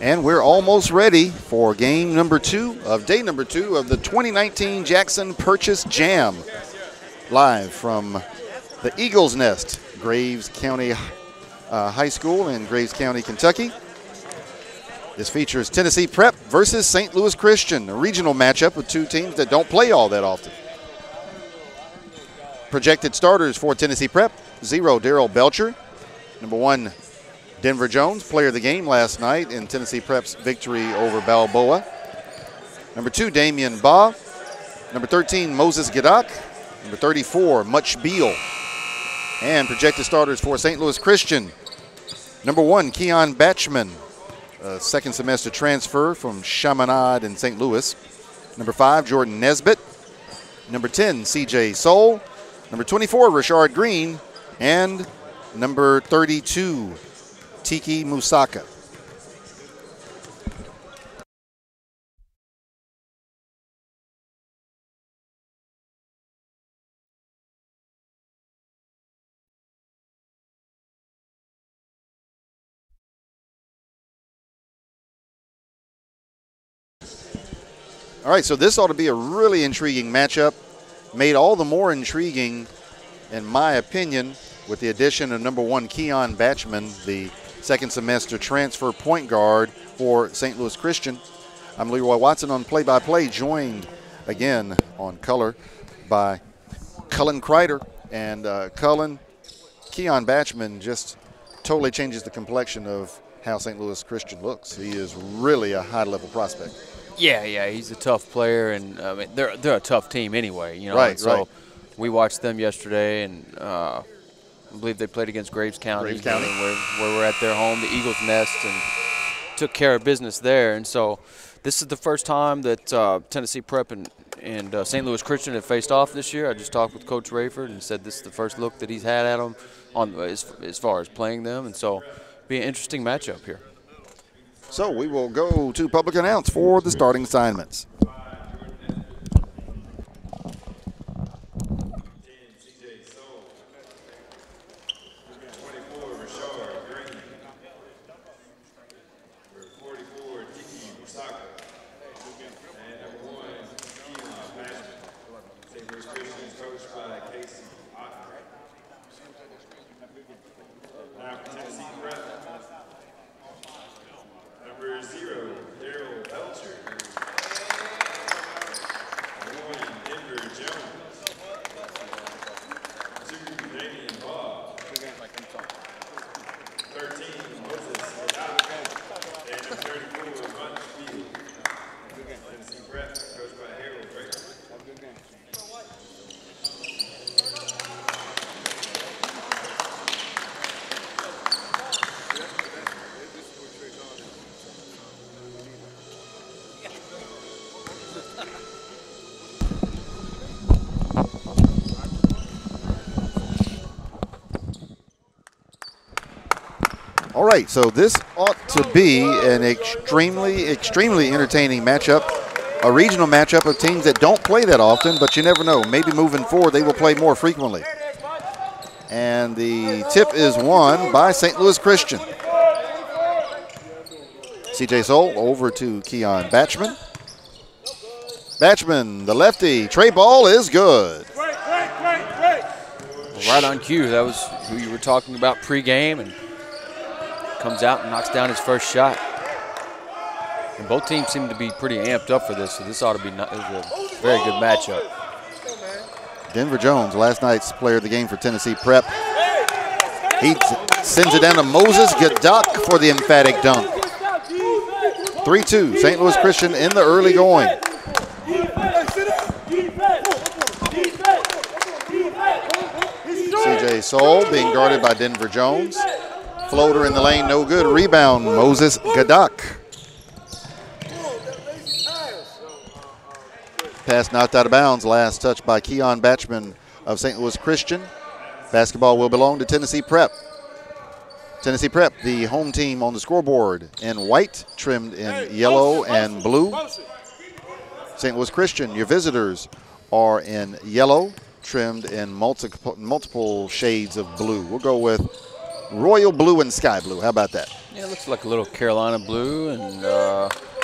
And we're almost ready for game number 2 of day number 2 of the 2019 Jackson Purchase Jam. Live from the Eagles Nest, Graves County High School in Graves County, Kentucky. This features Tennessee Prep versus St. Louis Christian, a regional matchup with two teams that don't play all that often. Projected starters for Tennessee Prep: 0, Daryl Belcher. Number 1, Denver Jones, player of the game last night in Tennessee Prep's victory over Balboa. Number 2, Damian Baugh. Number 13, Moses Gadak. Number 34, Much Beal. And projected starters for St. Louis Christian: number 1, Keon Batchman, a second semester transfer from Chaminade in St. Louis. Number 5, Jordan Nesbitt. Number 10, CJ Soul. Number 24, Rashard Green. And number 32, Tiki Musaka. All right, so this ought to be a really intriguing matchup. Made all the more intriguing, in my opinion, with the addition of number 1, Keon Batchman, the second semester transfer point guard for St. Louis Christian. I'm Leroy Watson on play-by-play, joined again on color by Cullen Kreider. And Cullen, Keon Batchman just totally changes the complexion of how St. Louis Christian looks. He is really a high-level prospect. Yeah, he's a tough player, and I mean, they're a tough team anyway, you know. Right, so we watched them yesterday, and I believe they played against Graves County, where we're at their home, the Eagles Nest, and took care of business there. And so this is the first time that Tennessee Prep and St. Louis Christian have faced off this year. I just talked with Coach Rayford and said this is the first look that he's had at them as far as playing them, and so it'll be an interesting matchup here. So we will go to public announce for the starting assignments. Number 0, Daryl Belcher. Number 1, Denver Jones. 2, Damian Baugh. 13, Moses Gadak. And number 34, Much Beal. Tennessee Prep, coached by Harold Drake. All right, so this ought to be an extremely entertaining matchup, a regional matchup of teams that don't play that often, but you never know. Maybe moving forward they will play more frequently. And the tip is won by St. Louis Christian. CJ Soul over to Keon Batchman. Batchman, the lefty, tray ball is good. Right on cue. That was who you were talking about pregame, and comes out and knocks down his first shot. And both teams seem to be pretty amped up for this, so this ought to be a very good matchup. Denver Jones, last night's player of the game for Tennessee Prep. He sends it down to Moses Gadak for the emphatic dunk. 3-2, St. Louis Christian in the early going. CJ Soul being guarded by Denver Jones. Floater in the lane, no good. Rebound, Moses Gadak. Pass knocked out of bounds. Last touch by Keon Batchman of St. Louis Christian. Basketball will belong to Tennessee Prep. Tennessee Prep, the home team on the scoreboard in white, trimmed in yellow and blue. St. Louis Christian, your visitors, are in yellow, trimmed in multiple shades of blue. We'll go with royal blue and sky blue. How about that? Yeah, it looks like a little Carolina blue and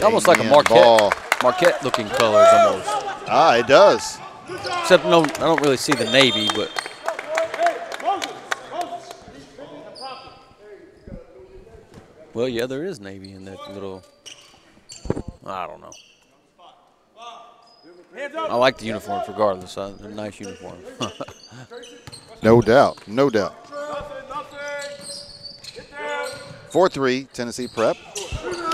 almost like a Marquette looking colors almost. Ah, it does. Except no, I don't really see the navy, but. Well, yeah, there is navy in that little, I don't know. I like the uniforms regardless. They're a nice uniform. No doubt, no doubt. 4-3, Tennessee Prep.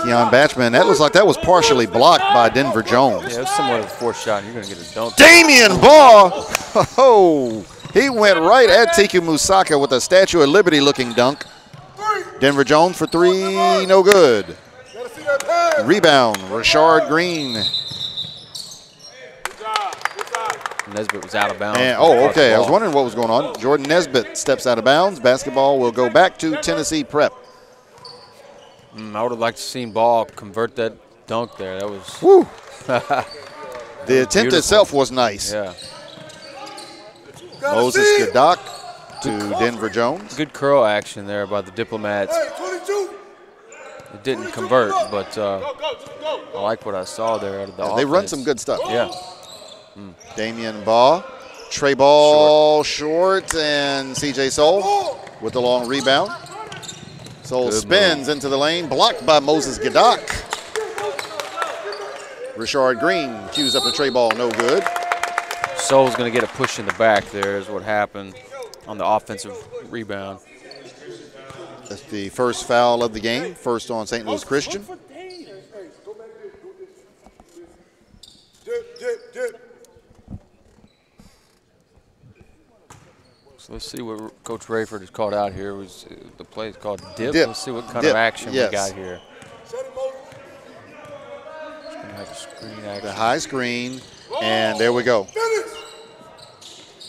Keon Batchman, that looks like that was partially blocked by Denver Jones. Yeah, it was similar to the fourth shot. You're going to get a dunk. Damian Ball, oh, he went right at Tiku Musaka with a Statue of Liberty looking dunk. Denver Jones for three, no good. Rebound, Rashard Green. Nesbitt was out of bounds. And, oh, okay. I was wondering what was going on. Jordan Nesbitt steps out of bounds. Basketball will go back to Tennessee Prep. I would have liked to seen Ball convert that dunk there. That was. Woo. The attempt itself was nice. Yeah. Moses Gadak to Denver Jones. Good curl action there by the Diplomats. It didn't convert, but I like what I saw there out of the offense. They run some good stuff. Yeah. Damian Baugh, Trey Ball short, and C.J. Soul with the long rebound. Soul spins into the lane, blocked by Moses Gadak. Rashard Green cues up the Trey Ball, no good. Soul's going to get a push in the back there is what happened on the offensive rebound. That's the first foul of the game, first on St. Louis Christian. So let's see what Coach Rayford has called out here. The play is called dip. Dip. Let's see what kind of action we got here. Just gonna have a screen action. The high screen, and there we go.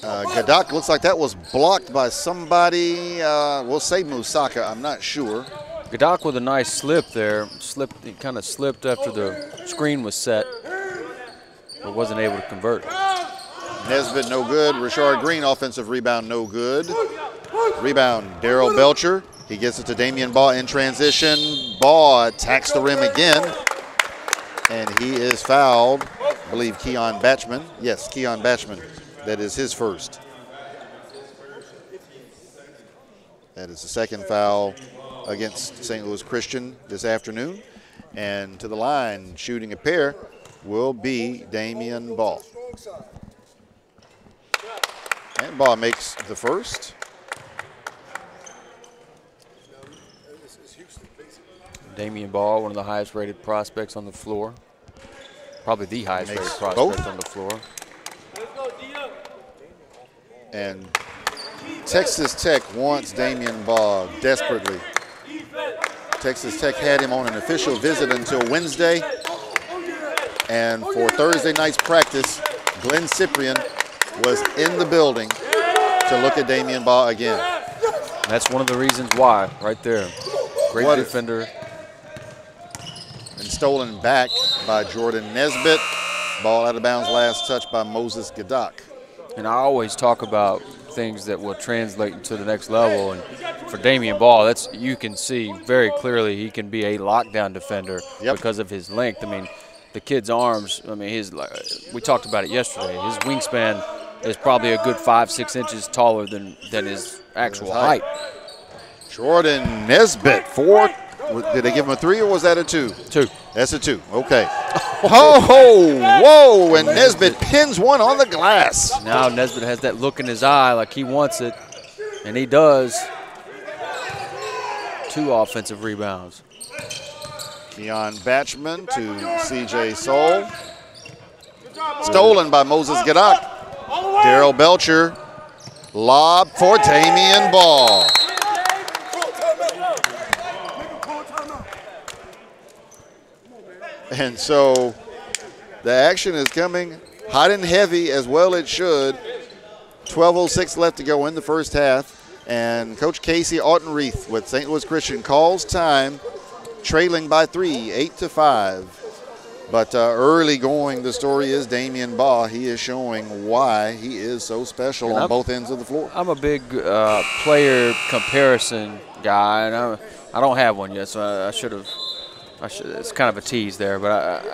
Gadak looks like that was blocked by somebody. We'll say Musaka. I'm not sure. Gadak with a nice slip there. He kind of slipped after the screen was set, but wasn't able to convert. Nesbitt, no good. Rashard Green, offensive rebound, no good. Rebound, Daryl Belcher. He gets it to Damian Baugh in transition. Baugh attacks the rim again, and he is fouled. I believe Keon Batchman. Yes, Keon Batchman. That is his first. That is the second foul against St. Louis Christian this afternoon. And to the line, shooting a pair, will be Damian Baugh. And Baugh makes the first. Damian Baugh, one of the highest rated prospects on the floor. Probably the highest rated prospect both on the floor. And Texas Tech wants Damian Baugh desperately. Texas Tech had him on an official visit until Wednesday. And for Thursday night's practice, Glenn Cyprian was in the building to look at Damian Baugh again. That's one of the reasons why, right there. Great defender. And stolen back by Jordan Nesbitt. Ball out of bounds, last touch by Moses Gadak. And I always talk about things that will translate to the next level. And for Damian Baugh, you can see very clearly he can be a lockdown defender because of his length. I mean, the kid's arms, we talked about it yesterday. His wingspan is probably a good 5-6 inches taller than his actual height. Jordan Nesbitt, 4. Did they give him a 3 or was that a 2? 2. That's a 2. Okay. Whoa, and Nesbitt pins one on the glass. Now Nesbitt has that look in his eye like he wants it, and he does. 2 offensive rebounds. Keon Batchman to C.J. Soul. Stolen by Moses Gadak. Daryl Belcher. Lob for Damian Baugh. And so the action is coming hot and heavy, as well it should. 12:06 left to go in the first half. And Coach Casey Autenreith with St. Louis Christian calls time, trailing by 3, 8-5. But early going, the story is Damian Baugh. He is showing why he is so special on both ends of the floor. I'm a big player comparison guy, and I don't have one yet, so I should have. It's kind of a tease there, but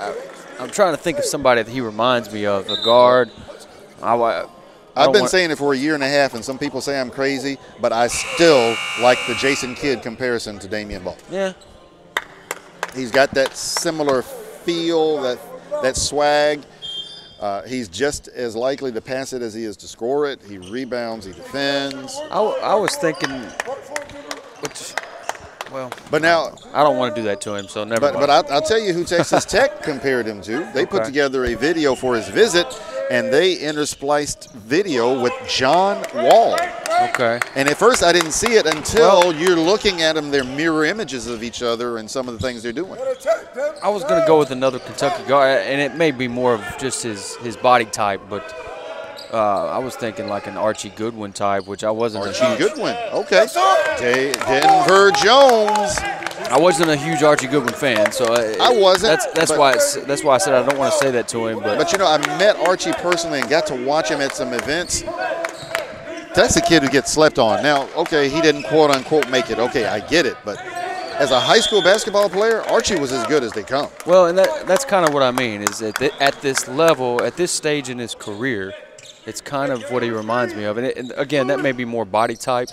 I'm trying to think of somebody that he reminds me of, a guard. I've been saying it for a year and a half, and some people say I'm crazy, but I still like the Jason Kidd comparison to Damian Baugh. Yeah. He's got that similar feel, that swag. He's just as likely to pass it as he is to score it. He rebounds, he defends. I was thinking, but now I don't want to do that to him, so never mind. But I'll tell you who Texas Tech compared him to. They put together a video for his visit, and they interspliced video with John Wall. Okay. And at first I didn't see it until you're looking at them. They're mirror images of each other and some of the things they're doing. I was going to go with another Kentucky guard, and it may be more of just his body type, but I was thinking like an Archie Goodwin type, which I wasn't. Archie Goodwin, okay. Denver Jones. I wasn't a huge Archie Goodwin fan, so I wasn't. That's why I said I don't want to say that to him. But you know, I met Archie personally and got to watch him at some events. That's a kid who gets slept on. Now, okay, he didn't quote unquote make it. Okay, I get it, but as a high school basketball player, Archie was as good as they come. Well, and that's kind of what I mean is that at this level, at this stage in his career, it's kind of what he reminds me of. And again, that may be more body type.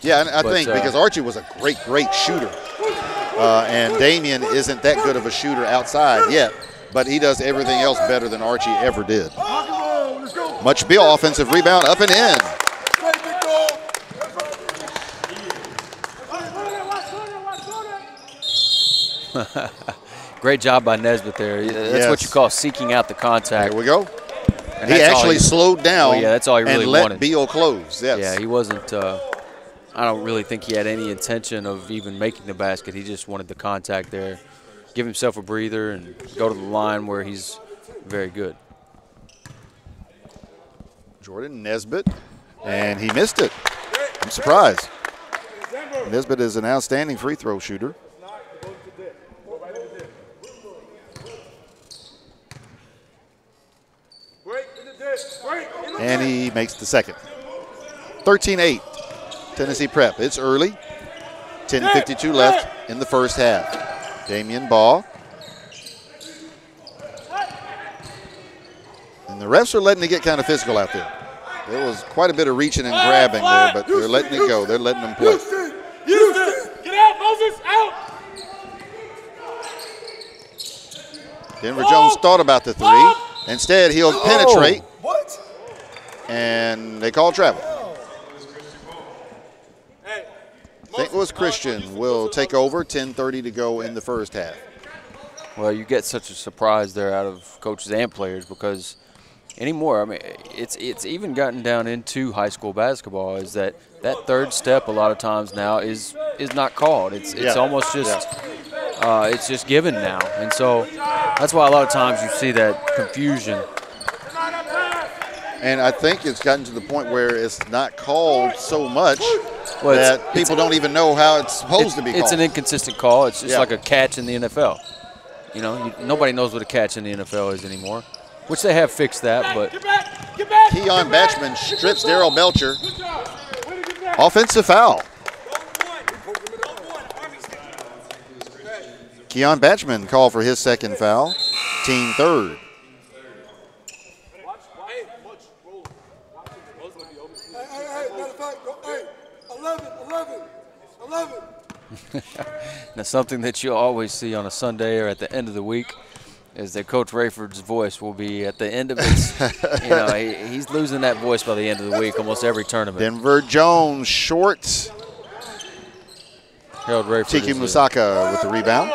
Yeah, and I think because Archie was a great shooter. And Damian isn't that good of a shooter outside yet, but he does everything else better than Archie ever did. Much Beal, offensive rebound, up and in. Great job by Nesbitt there. That's what you call seeking out the contact. Here we go. He actually slowed down that's all he really and let wanted. Beal close. Yes. Yeah, he wasn't I don't really think he had any intention of even making the basket. He just wanted the contact there, give himself a breather, and go to the line where he's very good. Jordan Nesbitt, and he missed it. I'm surprised. Nesbitt is an outstanding free throw shooter. And he makes the second. 13-8, Tennessee Prep. It's early. 10:52 left in the first half. Damian Baugh. And the refs are letting it get kind of physical out there. There was quite a bit of reaching and grabbing there, but they're letting it go. They're letting them play. Get out, Moses, out! Denver Jones thought about the three. Instead, he'll penetrate. And they call travel. St. Louis Christian will take over. 10:30 to go in the first half. Well, you get such a surprise there out of coaches and players because anymore, I mean, it's even gotten down into high school basketball is that third step a lot of times now is not called. It's almost just it's just given now, and so that's why a lot of times you see that confusion. And I think it's gotten to the point where it's not called so much that people don't even know how it's supposed to be called. It's an inconsistent call. It's just like a catch in the NFL. You know, nobody knows what a catch in the NFL is anymore, which they have fixed that. But Keon Batchman strips Darrell Belcher. Offensive foul. Keon Batchman called for his second foul. Team third. Now, something that you'll always see on a Sunday or at the end of the week is that Coach Rayford's voice will be at the end of his, he's losing that voice by the end of the week almost every tournament. Denver Jones short. Harold Rayford. Tiki Musaka with the rebound.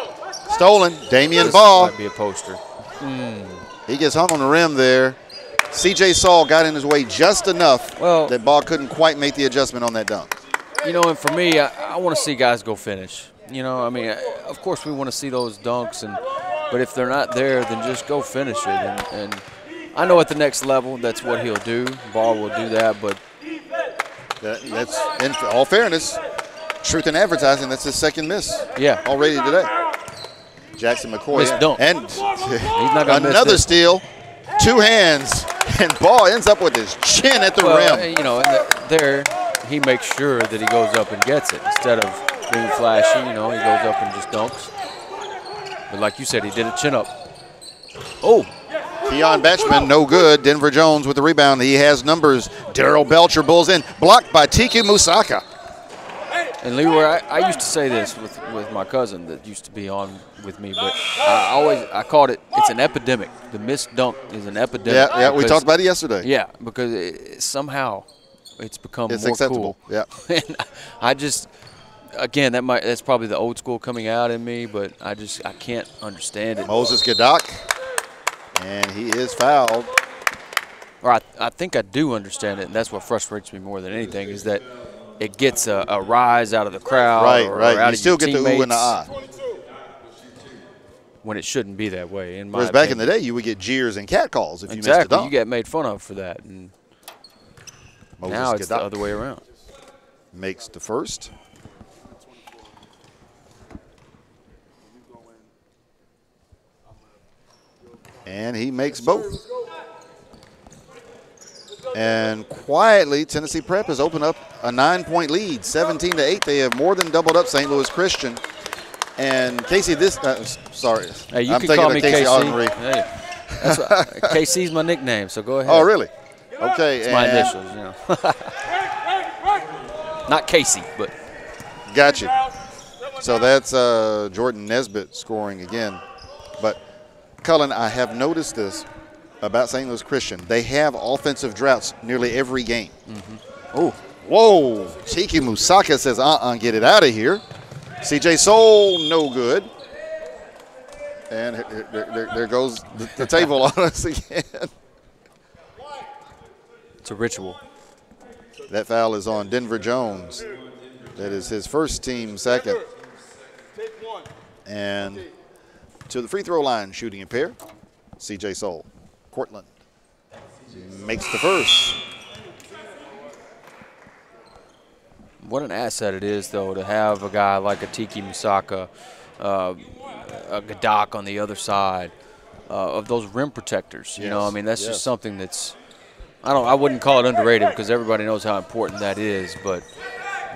Stolen. Damian Baugh. Might be a poster. He gets hung on the rim there. C.J. Saul got in his way just enough that Baugh couldn't quite make the adjustment on that dunk. You know, and for me, I want to see guys go finish. You know, I mean, of course we want to see those dunks, but if they're not there, then just go finish it. And I know at the next level, that's what he'll do. Ball will do that, but that's in all fairness, truth in advertising. That's his second miss. Yeah, already today. Jackson McCoy. Missed dunk. And He's not gonna miss another this. steal. 2 hands. And ball ends up with his chin at the rim. You know, there he makes sure that he goes up and gets it instead of being flashy. You know, he goes up and just dunks. But like you said, he did a chin up. Oh. Keon Batchman, no good. Denver Jones with the rebound. He has numbers. Daryl Belcher bulls in. Blocked by Tiki Musaka. And Leroy, I used to say this with my cousin that used to be on with me, but I called it, it's an epidemic. The missed dunk is an epidemic. Yeah, we talked about it yesterday. Yeah, because somehow it's become more acceptable. Cool. Yeah. And I just, again, that's probably the old school coming out in me, but I can't understand it. Moses Gadak, and he is fouled. Or I think I do understand it, and that's what frustrates me more than anything is that it gets a rise out of the crowd. Right. Or out you of still your get the ooh and the ah. When it shouldn't be that way, in my Whereas back in the day, you would get jeers and catcalls if you missed a dunk. You get made fun of for that. And now it's the other way around. Makes the first. And he makes both. And quietly, Tennessee Prep has opened up a 9-point lead, 17-8. They have more than doubled up St. Louis Christian. And Casey, sorry. Hey, you I'm can thinking call of me Casey KC. Henry. Hey, that's what, KC's my nickname, so go ahead. Oh, really? Okay. It's my initials, you know. Not Casey, but. Gotcha. So that's Jordan Nesbitt scoring again. But, Cullen, I have noticed this about St. Louis Christian. They have offensive droughts nearly every game. Oh, whoa. Tiki Musaka says, get it out of here. CJ Soul, no good. And there goes the table on us again. It's a ritual. That foul is on Denver Jones. That is his first team second. And to the free throw line, shooting a pair, CJ Soul. Cortland makes the first. What an asset it is, though, to have a guy like a Tiki Musaka, a Gadak on the other side of those rim protectors. You know, I mean, that's just something that's I wouldn't call it underrated because everybody knows how important that is. But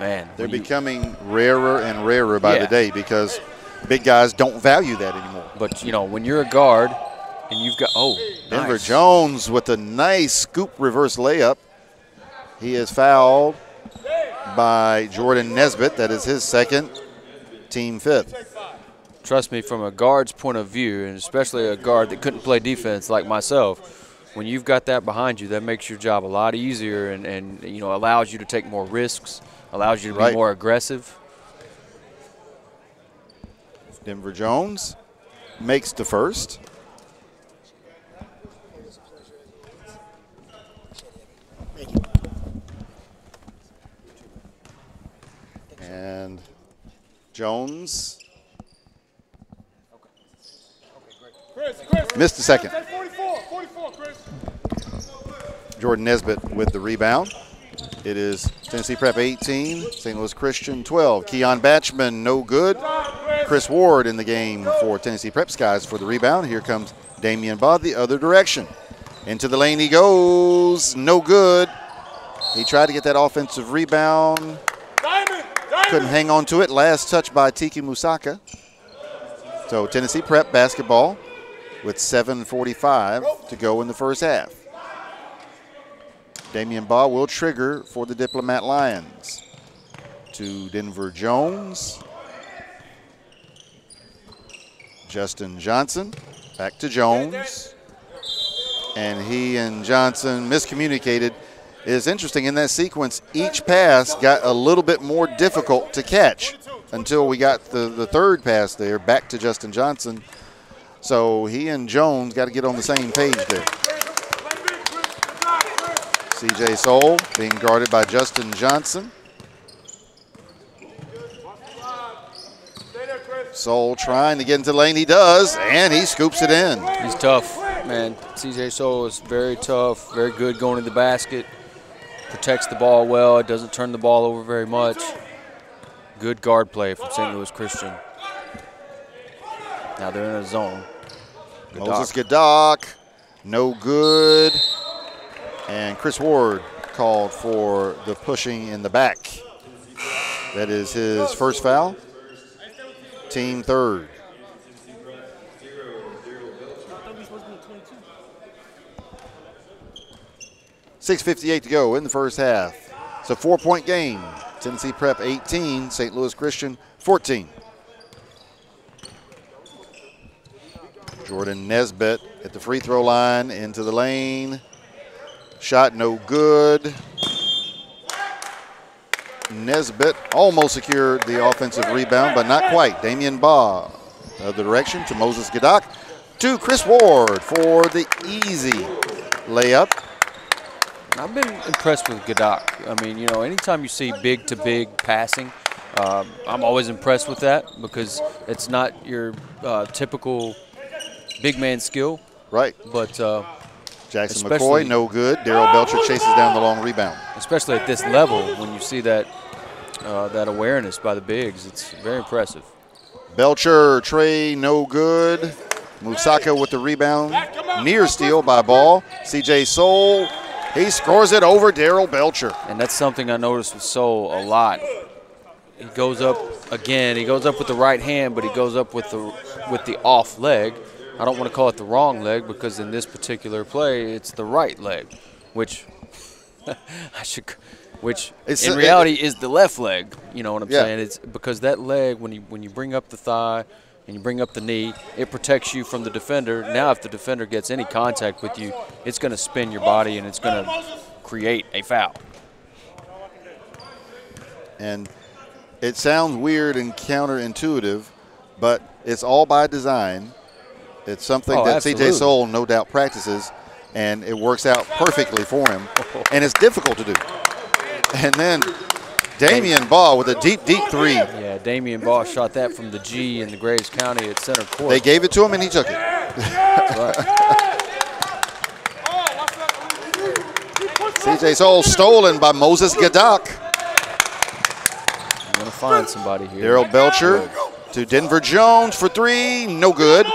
man, they're becoming rarer and rarer by the day because big guys don't value that anymore. But you know, when you're a guard and you've got Denver Jones with a nice scoop reverse layup. He is fouled by Jordan Nesbitt. That is his second, team fifth. Trust me, from a guard's point of view, and especially a guard that couldn't play defense like myself, when you've got that behind you, that makes your job a lot easier and you know, allows you to take more risks, allows you to be more aggressive. Denver Jones makes the first. And Jones missed the second. Jordan Nesbitt with the rebound. It is Tennessee Prep 18, St. Louis Christian 12. Keon Batchman, no good. Chris Ward in the game for Tennessee Prep Skies for the rebound. Here comes Damian Baugh the other direction. Into the lane he goes, no good. He tried to get that offensive rebound. Couldn't hang on to it. Last touch by Tiki Musaka. So Tennessee Prep basketball with 7:45 to go in the first half. Damian Baugh will trigger for the Diplomat Lions. To Denver Jones. Justin Johnson. Back to Jones. And he and Johnson miscommunicated. It's interesting in that sequence, each pass got a little bit more difficult to catch until we got the third pass there back to Justin Johnson. So he and Jones got to get on the same page there. CJ Soul being guarded by Justin Johnson. Soul trying to get into the lane. He does, and he scoops it in. He's tough, man. CJ Soul is very tough, very good going to the basket. Protects the ball well. It doesn't turn the ball over very much. Good guard play from St. Louis Christian. Now they're in a zone. Moses Gadak, no good. And Chris Ward called for the pushing in the back. That is his first foul. Team third. 6:58 to go in the first half. It's a 4-point game. Tennessee Prep 18, St. Louis Christian 14. Jordan Nesbitt at the free throw line, into the lane. Shot no good. Nesbitt almost secured the offensive rebound, but not quite. Damian Baugh, the other direction to Moses Gadak, to Chris Ward for the easy layup. I've been impressed with Gadak. I mean, you know, anytime you see big-to-big passing, I'm always impressed with that because it's not your typical big man skill. Right. But Jackson McCoy, no good. Darrell Belcher chases down the long rebound. Especially at this level, when you see that that awareness by the bigs, it's very impressive. Belcher, Trey, no good. Musaka with the rebound. Near steal by Ball. C.J. Soul, he scores it over Darrell Belcher. And that's something I noticed with Soul a lot. He goes up again. He goes up with the right hand, but he goes up with the off leg. I don't want to call it the wrong leg because in this particular play, it's the right leg, which in reality is the left leg. You know what I'm saying? It's because that leg, when you bring up the thigh and you bring up the knee, it protects you from the defender. Now, if the defender gets any contact with you, it's going to spin your body and it's going to create a foul. And it sounds weird and counterintuitive, but it's all by design. It's something that C.J. Soul no doubt practices, and it works out perfectly for him. And it's difficult to do. And then Damian Baugh with a deep three. Yeah, Damian Baugh shot that from the G in the Graves County at center court. They gave it to him, and he took it. C.J. Soul stolen by Moses Gadak. I'm going to find somebody here. Darrell Belcher to Denver Jones for three. No good.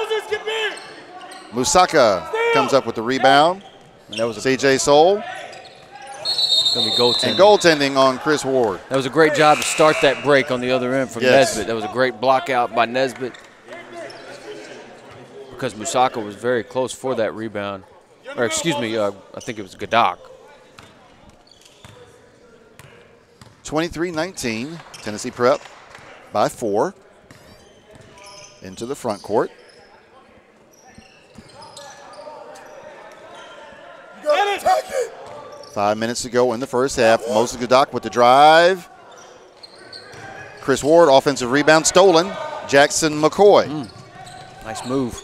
Musaka comes up with the rebound. And that was C.J. Soul. Gonna be goaltending. And goaltending on Chris Ward. That was a great job to start that break on the other end from Nesbitt. That was a great block out by Nesbitt because Musaka was very close for that rebound. Or excuse me, I think it was Gadak. 23-19, Tennessee Prep by 4 into the front court. You gotta attack it. 5 minutes to go in the first half. Moses Gadak with the drive. Chris Ward, offensive rebound stolen. Jackson McCoy. Nice move.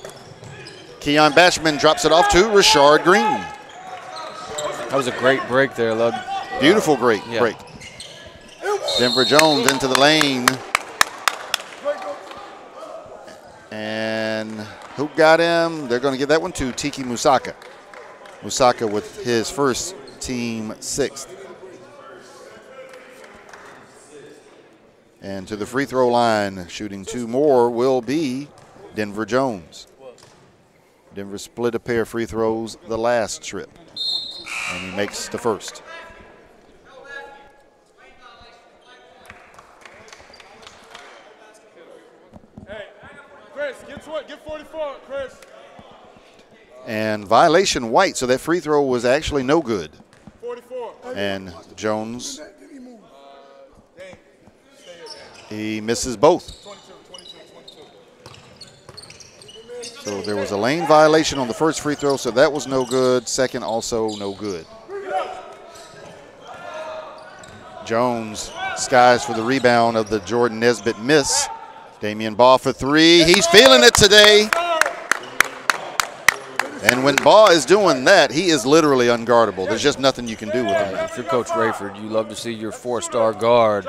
Keon Batchman drops it off to Rashard Green. That was a great break there, Lug. Beautiful break. Denver Jones into the lane. And who got him? They're going to give that one to Tiki Musaka. Musaka with his first team sixth. And to the free throw line, shooting two more will be Denver Jones. Denver split a pair of free throws the last trip, and he makes the first. Hey, Chris, get 44, Chris. And violation White, so that free throw was actually no good. 44. And Jones, he misses both. So there was a lane violation on the first free throw, so that was no good. Second, also no good. Jones skies for the rebound of the Jordan Nesbitt miss. Damian Baugh for three. He's feeling it today. And when Baugh is doing that, he is literally unguardable. There's just nothing you can do with him. If you're Coach Rayford, you love to see your four-star guard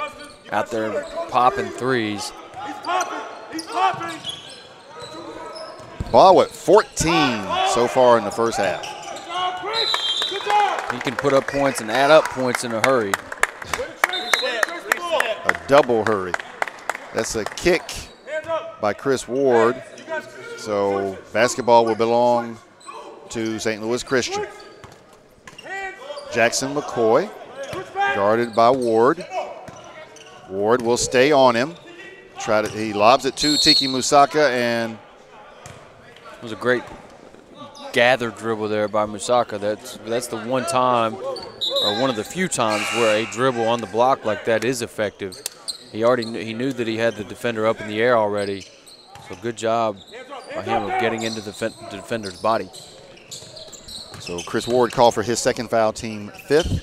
out there popping threes. He's popping. He's popping. Baugh with 14 so far in the first half. Good job, Chris. Good job. He can put up points and add up points in a hurry. A double hurry. That's a kick by Chris Ward. So basketball will belong to St. Louis Christian. Jackson McCoy, guarded by Ward. Ward will stay on him. He lobs it to Tiki Musaka, and it was a great gather dribble there by Musaka. That's the one time, or one of the few times, where a dribble on the block like that is effective. He knew that he had the defender up in the air already. So good job by him of getting into the defender's body. So Chris Ward called for his second foul, team 5th.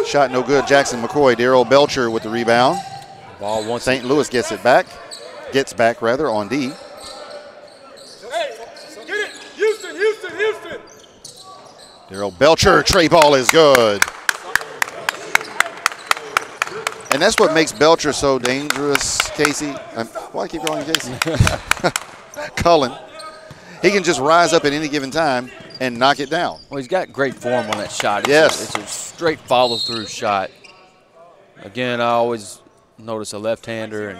Shot no good. Jackson McCoy. Darryl Belcher with the rebound. Ball once. St. Louis gets back on D. Hey, get it. Houston. Darryl Belcher. Tray ball is good. And that's what makes Belcher so dangerous, Casey. Why I keep calling you Casey? Cullen. He can just rise up at any given time and knock it down. Well, he's got great form on that shot. Yes. It's a straight follow-through shot. Again, I always notice a left-hander, and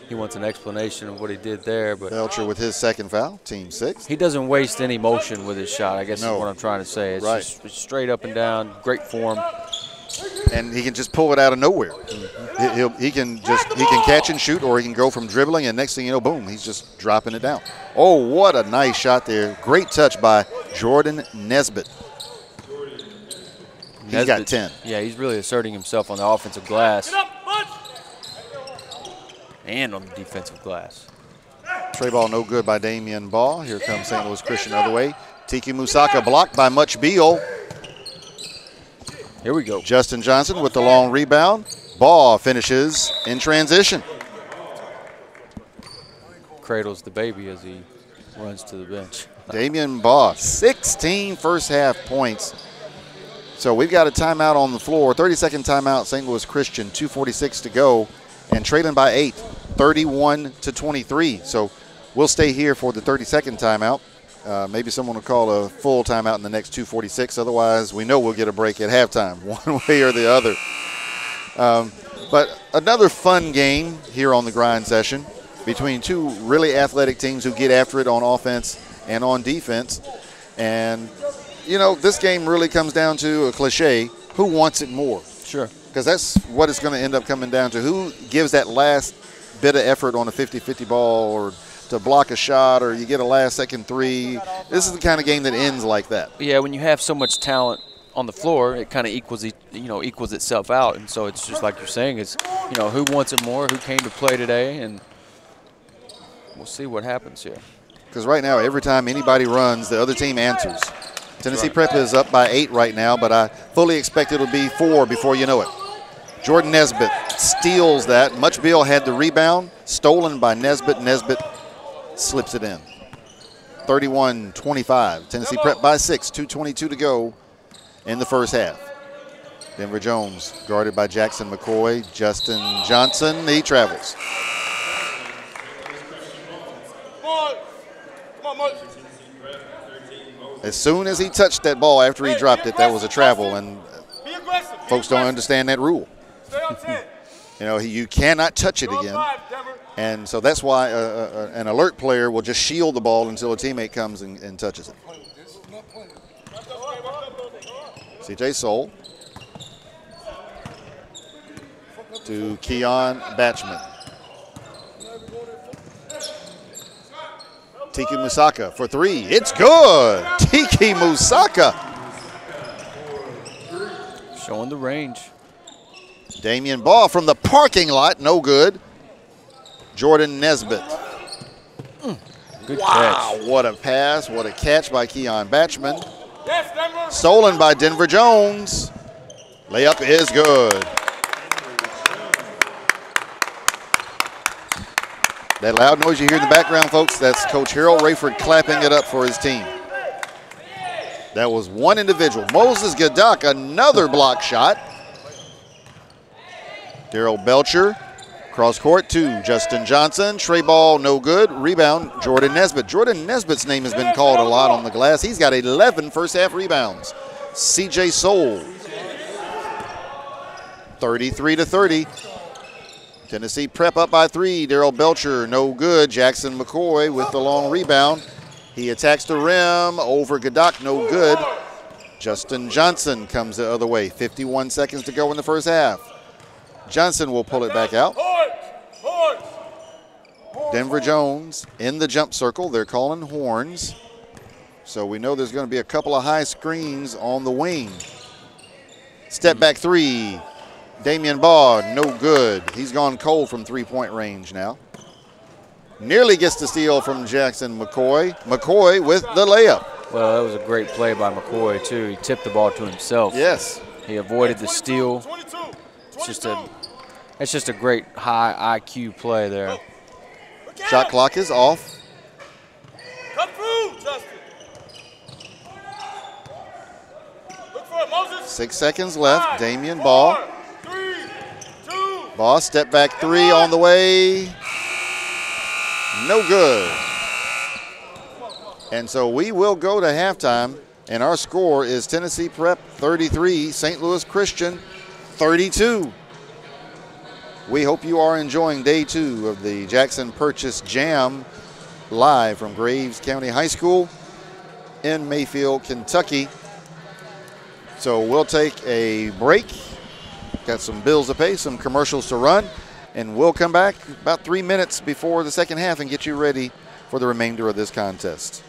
he wants an explanation of what he did there. But Belcher with his second foul, team 6. He doesn't waste any motion with his shot, I guess is what I'm trying to say. It's right. Just straight up and down, great form. And he can just pull it out of nowhere. He can catch and shoot, or he can go from dribbling, and next thing you know, boom, he's just dropping it down. Oh, what a nice shot there. Great touch by Jordan Nesbitt. He's got 10. Yeah, he's really asserting himself on the offensive glass and on the defensive glass. Tray ball no good by Damian Ball. Here comes St. Louis Christian the other way. Tiki Musaka blocked by Much Beal. Here we go. Justin Johnson with the long rebound. Ball finishes in transition. Cradles the baby as he runs to the bench. Damian Ball, 16 first half points. So we've got a timeout on the floor. 30-second timeout, St. Louis Christian, 2:46 to go, and trailing by 8, 31-23. So we'll stay here for the 30-second timeout. Maybe someone will call a full timeout in the next 2:46. Otherwise, we know we'll get a break at halftime, one way or the other. But another fun game here on the grind session between two really athletic teams who get after it on offense and on defense. And, you know, this game really comes down to a cliche, who wants it more? Sure. Because that's what it's going to end up coming down to. Who gives that last bit of effort on a 50-50 ball, or to block a shot, or you get a last-second three. This is the kind of game that ends like that. Yeah, when you have so much talent on the floor, it kind of equals itself out. And so it's just like you're saying, it's, you know, who wants it more, who came to play today, and we'll see what happens here. Because right now, every time anybody runs, the other team answers. Tennessee Prep is up by 8 right now, but I fully expect it'll be 4 before you know it. Jordan Nesbitt steals that. Much Beal had the rebound, stolen by Nesbitt. Nesbitt slips it in. 31-25. Tennessee Prep by 6, 2:22 to go in the first half. Denver Jones guarded by Jackson McCoy. Justin Johnson, he travels. Come on, Mike. As soon as he touched that ball after he dropped it, that was a travel, and Be aggressive. folks don't understand that rule. Stay on 10. You know, you cannot touch it Go again. 5, Denver. And so that's why an alert player will just shield the ball until a teammate comes and touches it. C.J. Soul to Keon Batchman. Tiki Musaka for 3. It's good. Tiki Musaka. Showing the range. Damian Ball from the parking lot, no good. Jordan Nesbitt. Good Wow, catch. what a pass, what a catch by Keon Batchman. Yes, Denver. Stolen by Denver Jones. Layup is good. That loud noise you hear in the background, folks, that's Coach Harold Rayford clapping it up for his team. That was one individual. Moses Gadak, another block shot. Darryl Belcher, cross court to Justin Johnson. Tray ball, no good. Rebound, Jordan Nesbitt. Jordan Nesbitt's name has been called a lot on the glass. He's got 11 first half rebounds. C.J. Soul, 33-30. Tennessee Prep up by 3. Daryl Belcher, no good. Jackson McCoy with the long rebound. He attacks the rim over Gadak, no good. Justin Johnson comes the other way. 51 seconds to go in the first half. Johnson will pull it back out. Denver Jones in the jump circle. They're calling horns. So we know there's going to be a couple of high screens on the wing. Step back 3. Damian Baugh, no good. He's gone cold from three-point range now. Nearly gets the steal from Jackson McCoy. McCoy with the layup. Well, that was a great play by McCoy, too. He tipped the ball to himself. Yes. He avoided the steal. It's just a great high IQ play there. Shot clock is off. Come through, Justin. Look for it, Moses. 6 seconds left. Damian Baugh. 3, 2. Baugh, step back 3 on the way. No good. And so we will go to halftime, and our score is Tennessee Prep 33, St. Louis Christian 32. We hope you are enjoying day 2 of the Jackson Purchase Jam live from Graves County High School in Mayfield, Kentucky. So we'll take a break. Got some bills to pay, some commercials to run, and we'll come back about 3 minutes before the second half and get you ready for the remainder of this contest.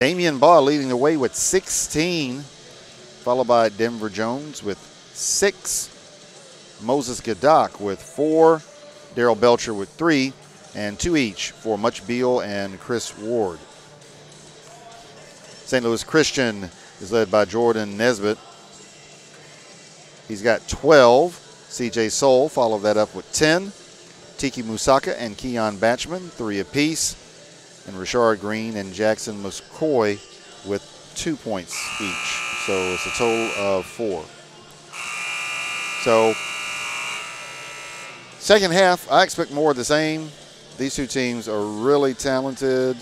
Damian Baugh leading the way with 16, followed by Denver Jones with 6, Moses Gadak with 4, Daryl Belcher with 3, and 2 each for Much Beal and Chris Ward. St. Louis Christian is led by Jordan Nesbitt. He's got 12. CJ Soul followed that up with 10. Tiki Musaka and Keon Batchman, 3 apiece. And Rashard Green and Jackson McCoy with 2 points each. So it's a total of 4. So second half, I expect more of the same. These two teams are really talented.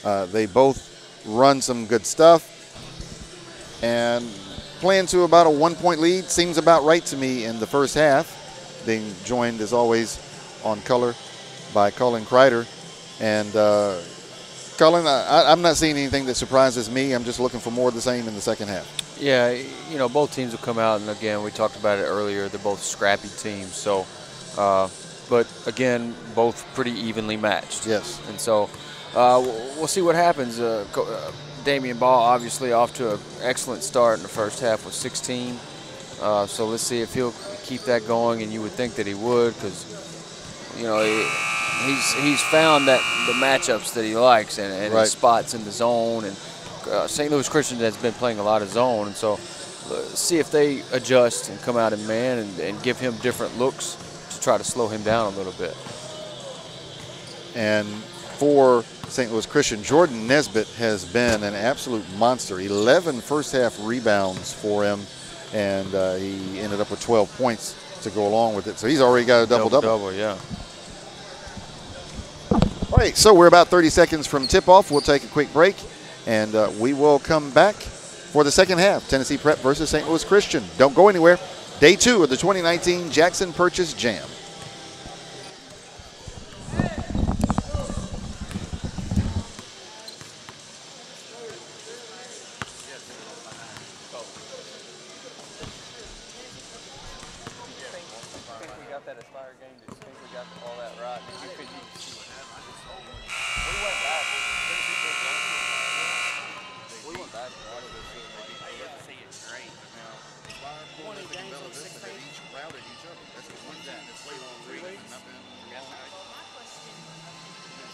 They both run some good stuff. And playing to about a 1-point lead seems about right to me in the first half. Being joined, as always, on color by Colin Kreider. And Colin, I'm not seeing anything that surprises me. I'm just looking for more of the same in the second half. Yeah, you know, both teams will come out, and again, we talked about it earlier. They're both scrappy teams. So, but again, both pretty evenly matched. Yes. And so we'll see what happens. Damian Baugh obviously off to an excellent start in the first half with 16. So let's see if he'll keep that going, and you would think that he would, because you know he's found that the matchups that he likes and right. his spots in the zone. And St. Louis Christian has been playing a lot of zone, and so see if they adjust and come out in man and give him different looks to try to slow him down a little bit. And for St. Louis Christian, Jordan Nesbitt has been an absolute monster. 11 first-half rebounds for him, and he ended up with 12 points to go along with it. So he's already got a double-double. Double, yeah. All right, so we're about 30 seconds from tip-off. We'll take a quick break, and we will come back for the second half. Tennessee Prep versus St. Louis Christian. Don't go anywhere. Day 2 of the 2019 Jackson Purchase Jam.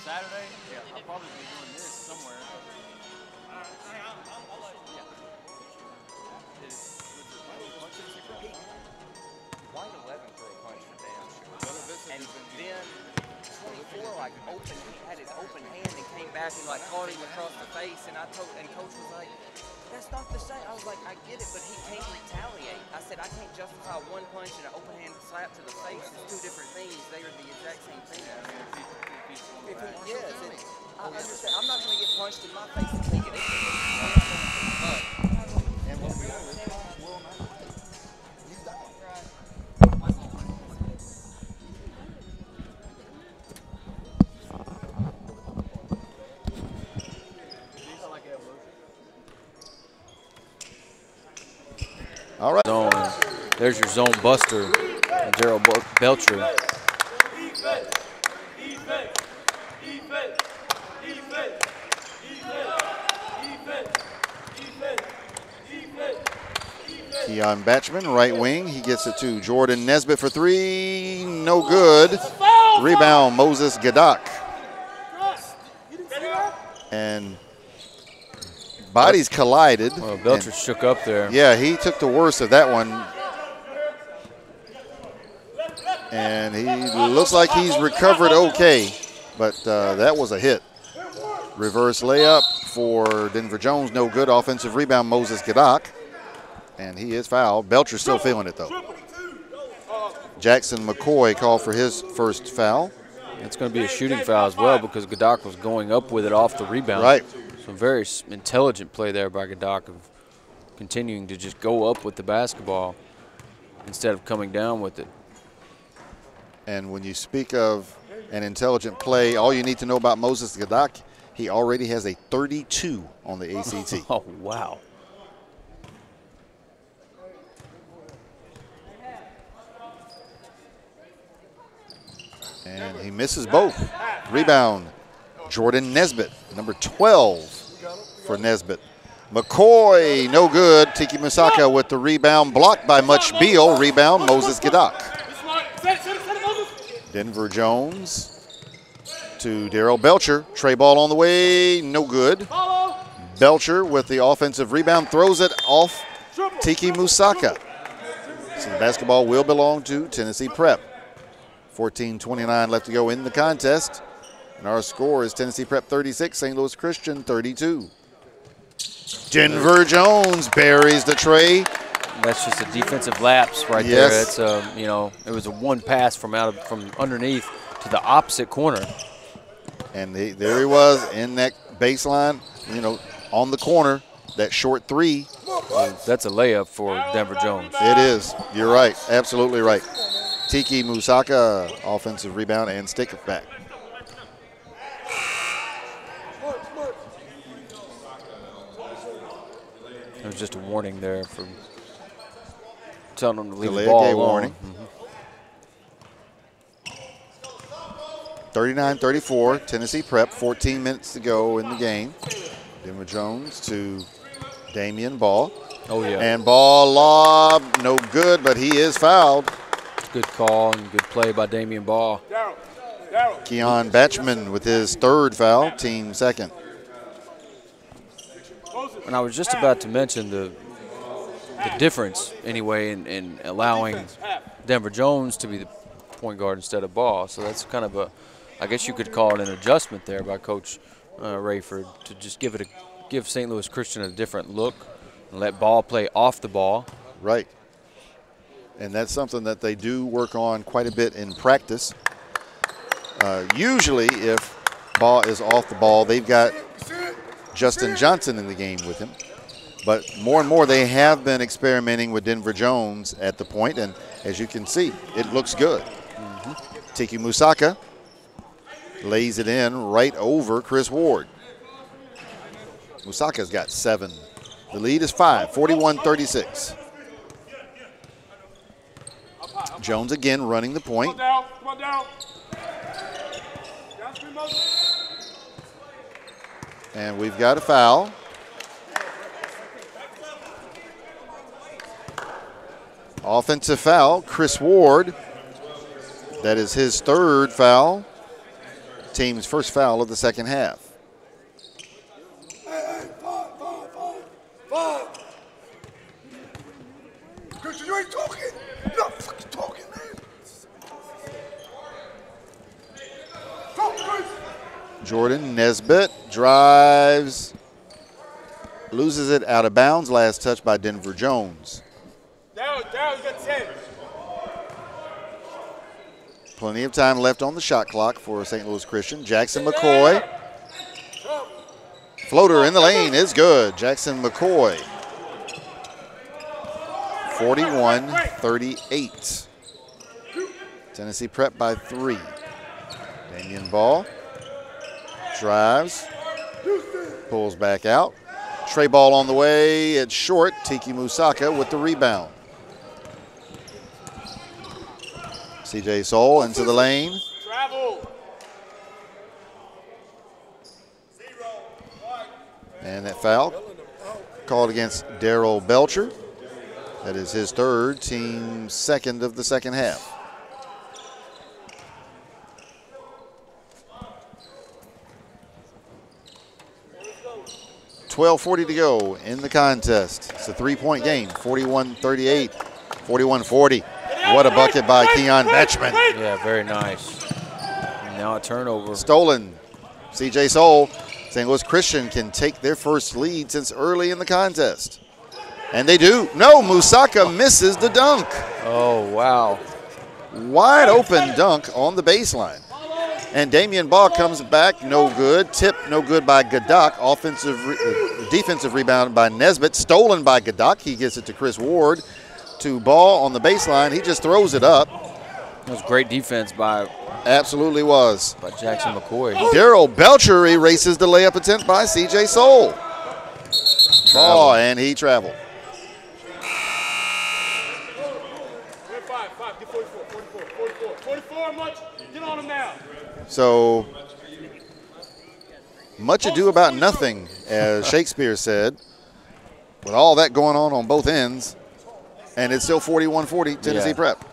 Saturday? Yeah, I'll probably be doing this somewhere. White 11 for a punch for damn sure. And then 24 like had his open hand and came back and like caught him across the face, and coach was like, that's not the same. I was like, I get it, but he can't retaliate. I said, I can't justify one punch and an open hand slap to the face. It's 2 different things. They are the exact same thing. Yes, I understand. I'm not going to get punched in my face and take it. And what we will not. He's done. All right. Zone. There's your zone buster, Daryl Belcher. Keon Batchman, right wing. He gets it to Jordan Nesbitt for 3. No good. Rebound, Moses Gadak. And bodies collided. Well, Belcher shook up there. Yeah, he took the worst of that one. And he looks like he's recovered okay. But that was a hit. Reverse layup for Denver Jones. No good. Offensive rebound, Moses Gadak. And he is fouled. Belcher's still feeling it, though. Jackson McCoy called for his first foul. It's going to be a shooting foul as well, because Gadak was going up with it off the rebound. Right. So very intelligent play there by Gadak of continuing to just go up with the basketball instead of coming down with it. And when you speak of an intelligent play, all you need to know about Moses Gadak, he already has a 32 on the ACT. Oh, wow. And he misses both. Rebound, Jordan Nesbitt, number 12 for Nesbitt. McCoy, no good. Tiki Musaka with the rebound, blocked by Much Beal. Rebound, Moses Gadak. Denver Jones to Daryl Belcher. Tray ball on the way, no good. Belcher with the offensive rebound, throws it off Tiki Musaka. So the basketball will belong to Tennessee Prep. 14:29 left to go in the contest. And our score is Tennessee Prep 36, St. Louis Christian 32. Denver Jones buries the tray. That's just a defensive lapse right there. It's you know, it was a one pass from underneath to the opposite corner. And there he was in that baseline, you know, on the corner, that short three. That's a layup for Denver Jones. It is. You're right. Absolutely right. Tiki Musaka, offensive rebound and stick it back. It was just a warning there for telling them to leave the ball alone. Warning. 39-34, Tennessee Prep, 14 minutes to go in the game. Denver Jones to Damian Ball. Oh, yeah. And Ball lob, no good, but he is fouled. Good call and good play by Damian Ball. Keon Batchman with his third foul, team second. And I was just about to mention the difference, anyway, in allowing Denver Jones to be the point guard instead of Ball. So that's kind of a, I guess you could call it an adjustment there by Coach Rayford to just give St. Louis Christian a different look and let Ball play off the ball. Right. And that's something that they do work on quite a bit in practice. Usually if Ball is off the ball, they've got Justin Johnson in the game with him. But more and more they have been experimenting with Denver Jones at the point, and as you can see, it looks good. Tiki Musaka lays it in right over Chris Ward. Musaka's got 7. The lead is 5, 41-36. Jones again running the point. Come on down. And we've got a foul. Offensive foul, Chris Ward. That is his third foul. Team's first foul of the second half. Christian, you ain't talking. You're not fucking talking, man. Talk, Chris. Jordan Nesbitt drives, loses it out of bounds. Last touch by Denver Jones. Down, get 10. Plenty of time left on the shot clock for St. Louis Christian. Jackson McCoy. Floater in the lane is good. Jackson McCoy. 41-38. Tennessee Prep by 3. Damian Ball drives, pulls back out. Tray ball on the way. It's short. Tiki Musaka with the rebound. CJ Soul into the lane. Travel. And that foul called against Daryl Belcher. That is his third, team second of the second half. .12:40 to go in the contest. It's a three-point game, 41-38, 41-40. What a bucket by Keon Batchman. Yeah, very nice. And now a turnover. Stolen. CJ Soul. St. Louis Christian can take their first lead since early in the contest. And they do. No, Musaka misses the dunk. Oh, wow. Wide open dunk on the baseline. And Damian Ball comes back, no good. Tip, no good by Gadak. Defensive rebound by Nesbitt. Stolen by Gadak. He gets it to Chris Ward. To Ball on the baseline. He just throws it up. It was great defense by Absolutely was. Jackson McCoy. Daryl Belcher erases the layup attempt by CJ Soul. Ball, and he traveled. 5, get 44 much. Get on him now. So much ado about nothing, as Shakespeare said, with all that going on both ends, and it's still 41-40 Tennessee Prep.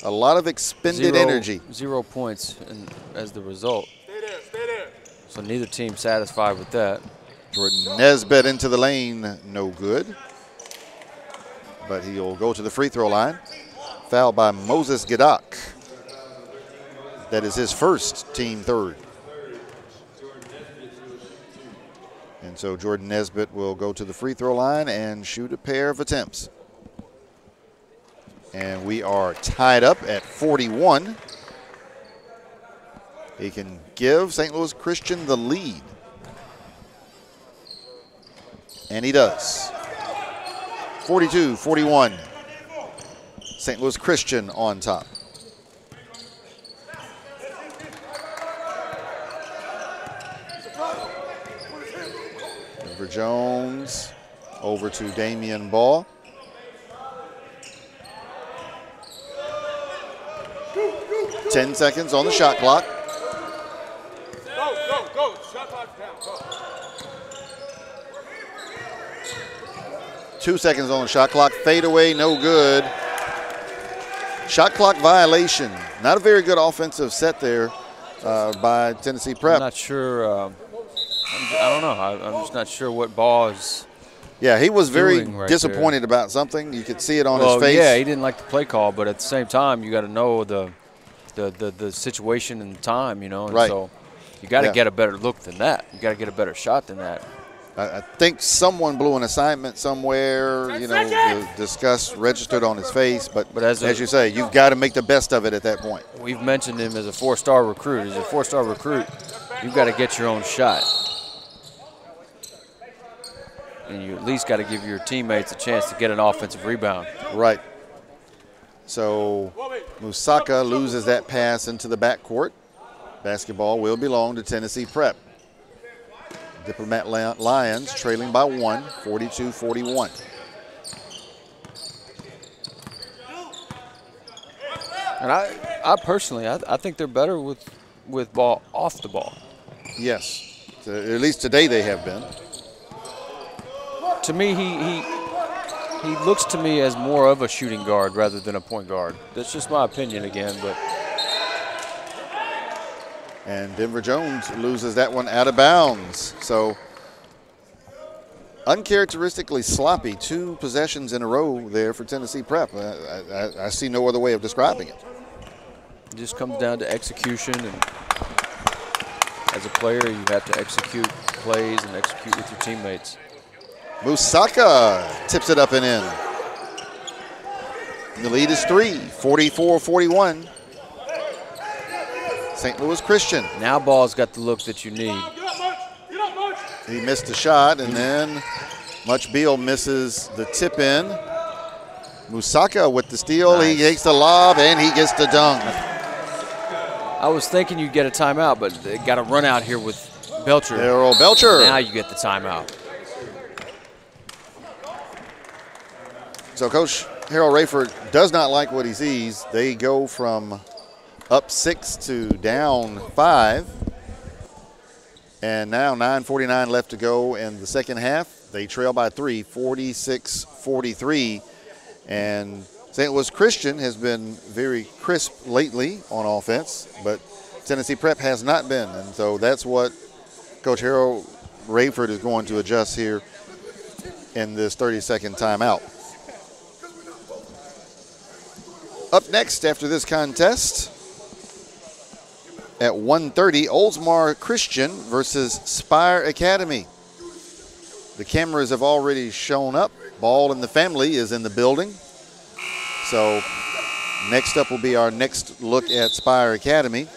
A lot of expended energy. 0 points as the result. So neither team satisfied with that. Jordan Nesbitt into the lane, no good. But he'll go to the free throw line. Fouled by Moses Gadak. That is his first, team third. And so Jordan Nesbitt will go to the free throw line and shoot a pair of attempts. And we are tied up at 41. He can give St. Louis Christian the lead. And he does. 42-41. St. Louis Christian on top. Denver Jones over to Damian Ball. Ten seconds on the shot clock. Go. Shot clock down. Go. 2 seconds on the shot clock. Fade away, no good. Shot clock violation. Not a very good offensive set there by Tennessee Prep. I'm not sure. I don't know. I'm just not sure what Ball is. Yeah, he was very right disappointed about something. You could see it on his face. Yeah, he didn't like the play call, but at the same time, you got to know the situation and the time, you know. And right. So you got to get a better look than that. You got to get a better shot than that. I think someone blew an assignment somewhere, you know, the disgust registered on his face. But as you say, you've got to make the best of it at that point. We've mentioned him as a four-star recruit. As a four-star recruit, you've got to get your own shot. And you at least got to give your teammates a chance to get an offensive rebound. Right. So Musaka loses that pass into the backcourt. Basketball will belong to Tennessee Prep. Diplomat Lions trailing by 1, 42-41. And I personally, I think they're better with Ball off the ball. Yes, at least today they have been. To me, he looks to me as more of a shooting guard rather than a point guard. That's just my opinion again, but. And Denver Jones loses that one out of bounds. So uncharacteristically sloppy, 2 possessions in a row there for Tennessee Prep. I see no other way of describing it. It just comes down to execution, and as a player, you have to execute plays and execute with your teammates. Musaka tips it up and in. The lead is 3, 44-41. St. Louis Christian. Now Ball's got the look that you need. He missed a shot, and then Much Beal misses the tip in. Musaka with the steal. Nice. He takes the lob, and he gets the dunk. I was thinking you'd get a timeout, but they got to run out here with Belcher. Darryl Belcher. Now you get the timeout. So Coach Harold Rayford does not like what he sees. They go from up 6 to down 5. And now 9:49 left to go in the second half. They trail by 3, 46-43. And St. Louis Christian has been very crisp lately on offense, but Tennessee Prep has not been. And so that's what Coach Harold Rayford is going to adjust here in this 30-second timeout. Up next after this contest at 1:30, Oldsmar Christian versus Spire Academy. The cameras have already shown up. Ball and the family is in the building. So next up will be our next look at Spire Academy.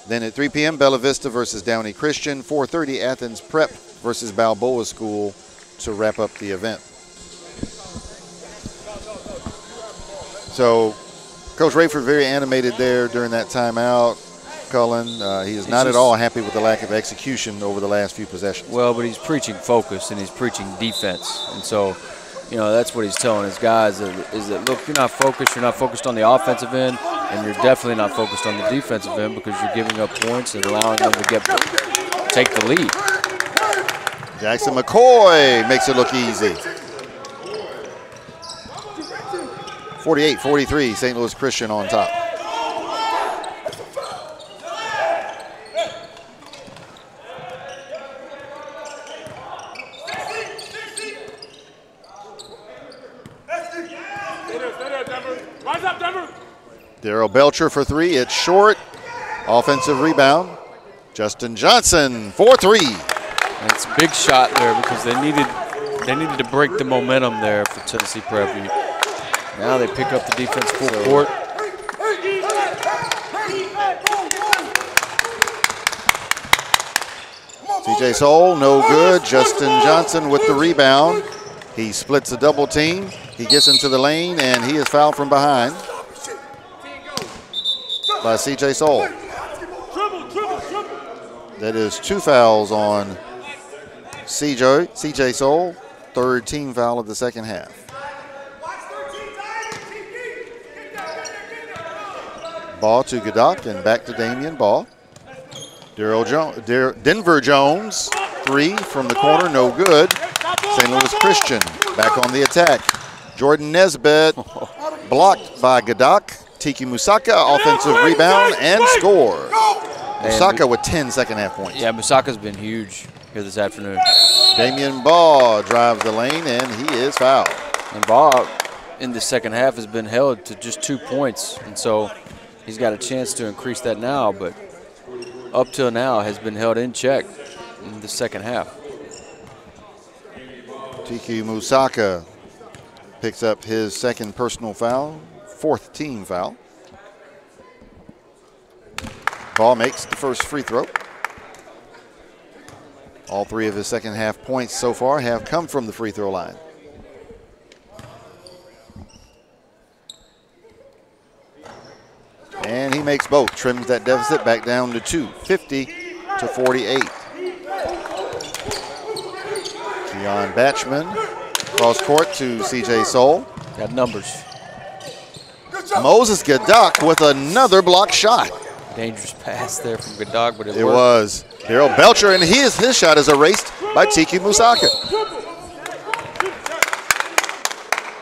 Then at 3 p.m., Bella Vista versus Downey Christian. 4:30, Athens Prep versus Balboa School to wrap up the event. So Coach Rayford very animated there during that timeout. Cullen, he is not at all happy with the lack of execution over the last few possessions. Well, but he's preaching focus and he's preaching defense. And so, you know, that's what he's telling his guys is that, look, you're not focused on the offensive end, and you're definitely not focused on the defensive end because you're giving up points and allowing them to get take the lead. Jackson McCoy makes it look easy. 48-43, St. Louis Christian on top. Daryl Belcher for three. It's short. Offensive rebound. Justin Johnson for three. It's a big shot there because they needed to break the momentum there for Tennessee Prep. Now they pick up the defense full court. CJ Soul, no good. Justin Johnson with the rebound. He splits a double team. He gets into the lane, and he is fouled from behind by CJ Soul. That is 2 fouls on CJ Soul, third team foul of the second half. Ball to Gadak and back to Damian Ball. Denver Jones, three from the corner, no good. St. Louis Christian back on the attack. Jordan Nesbitt blocked by Gadak. Tiki Musaka, offensive rebound and score. Musaka with 10 second half points. Yeah, Musaka's been huge here this afternoon. Damian Ball drives the lane and he is fouled. And Ball in the second half has been held to just 2 points, and so he's got a chance to increase that now, but up till now has been held in check in the second half. Tiki Musaka picks up his second personal foul, fourth team foul. Ball makes the first free throw. All three of his second half points so far have come from the free throw line. And he makes both, trims that deficit back down to 2, 50-48. Keon Batchman, cross court to CJ Soul. Got numbers. Moses Gadak with another block shot. Dangerous pass there from Gadak, but it worked. Was. Daryl Belcher, and his shot is erased by Tiki Musaka.